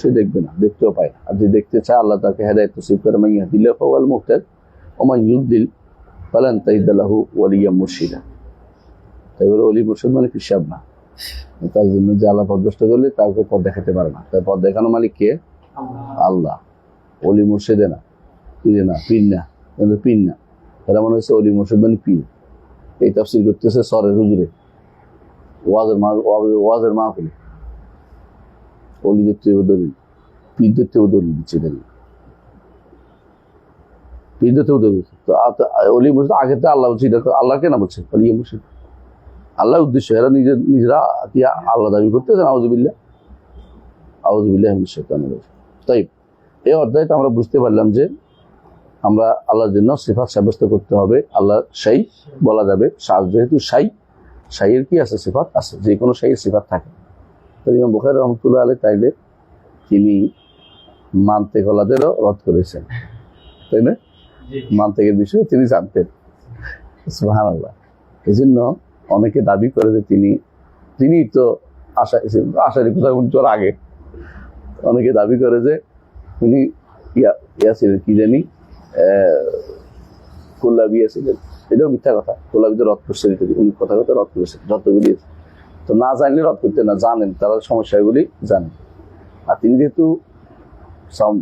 সে দেখবে না, দেখতেও পায় না। আর যে দেখতে চায় আল্লাহ তাকে হেদায়েত নসিব করে, মান ইয়াহদিল্লাহু ফাহুয়াল মুহতাদ ওয়া মান ইউদ্লিল ফালান তাজিদা লাহু ওয়ালিয়্যাম মুরশিদা। তাই বলে ওলি মুরশিদ মানে পিসাব না, তার জন্য যে আল্লাহ পথভ্রষ্ট করলে তাকে পথ দেখাতে পারে না। তাই পথ দেখানো মালিক কে? আল্লাহ। ওলি মুর্শিদে না, পীরে না, পীর না, কিন্তু পীর না, তারা মনে হচ্ছে ওলি মুর্শিদ মানে পীর। এই তাফসীর করতেছে সরের হুজুরে, ওয়াজের মাহফিলে ওলি দেখতে দলিল, পীর দেখতে দলিল দিচ্ছে, পীর দেখতে দলিল। তো ওলি মুর্শিদ আগে তো আল্লাহ বলছে, এটা আল্লাহ কেন বলছে ওলি মুর্শিদ? আল্লাহ উদ্দেশ্য, এরা নিজেরা আল্লাহ দাবি করতেছেন। আউযুবিল্লাহ মিনাশ শাইতানির রাজিম। তাই এই অধ্যায়টা আমরা বুঝতে পারলাম যে আমরা আল্লাহর জন্য সিফাত সাব্যস্ত করতে হবে। আল্লাহ শাই বলা যাবে, যেহেতু শাইয়ের কি আছে, সিফাত আছে, যে কোনো শাইয়ের সিফাত থাকে। তাই ইমাম বুখারী রাহমাতুল্লাহ আলাইহি তাইলে তিনি মান্তেকওয়ালাদেরও রদ করেছেন, তাই না? মান্তেকের বিষয়ে তিনি জানতেন, সুবহানাল্লাহ। এই জন্য অনেকে দাবি করে যে তিনি তো আশারি কথা কিন্তু আগে অনেকে দাবি করে যে উনি ইয়া ছিলেন, কি জানি কুল্লাবি ছিলেন। এটাও মিথ্যা কথা। কুল্লাবিতে রদ করছেন, উনি কথা রদ করেছেন যতগুলি। তো না জানলে রদ করতেন না, জানেন, তারা সমস্যাগুলি জানেন। আর তিনি যেহেতু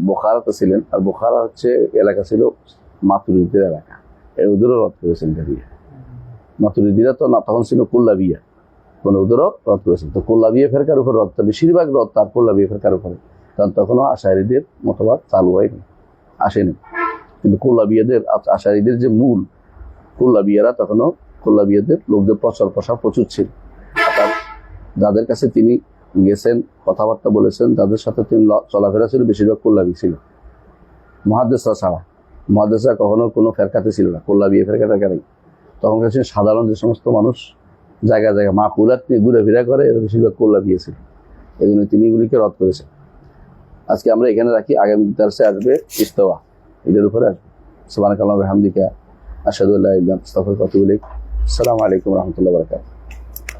বোখারাতে ছিলেন, আর বোখারা হচ্ছে এলাকা ছিল মাতুরিদের এলাকা, ওদেরও রদ করেছেন। মাতুরিদিরা তো না, তখন ছিল কুল্লাবিয়া, ওদেরও রদ করেছেন। তো কুল্লাবিয়া ফেরকার উপর রদ, বেশিরভাগ রদ তার কুল্লাবিয়া ফেরকার উপরে, কারণ তখনও আশারীদের মতবাদ চালু হয়নি, আসেনি। কিন্তু কুল্লাবিয়াদের, আশারীদের যে মূল কুল্লাবিয়ারা, তখনও কুল্লাবিয়াদের লোকদের প্রচার প্রসার প্রচুর ছিল। অর্থাৎ যাদের কাছে তিনি গেছেন, কথাবার্তা বলেছেন, যাদের সাথে তিনি চলাফেরা ছিল, বেশিরভাগ কুল্লাবি ছিল, মুহাদ্দিসরা ছাড়া। মুহাদ্দিসরা কখনো কোনো ফেরকাতে ছিল না, কুল্লাবিয়া ফেরকাটা নেই। তখন কাছে সাধারণ যে সমস্ত মানুষ জায়গায় জায়গায় মাকুলাত নিয়ে ঘুরে করে, এরা বেশিরভাগ কুল্লাবি ছিল। এগুলো তিনি এগুলিকে রদ করেছেন। আজকে আমরা এখানে রাখি, আগামী দার্সে আসবে ইস্তেওয়া, এটার উপরে আসবে। সুবহানাকাল্লাহু ওয়া বিহামদিকা আশহাদু আল্লা ইলাহা ইল্লা আনতা আস্তাগফিরুকা ওয়া আতুবু ইলাইক। আসসালামু আলাইকুম ওয়া রাহমাতুল্লাহি ওয়া বারাকাতুহু।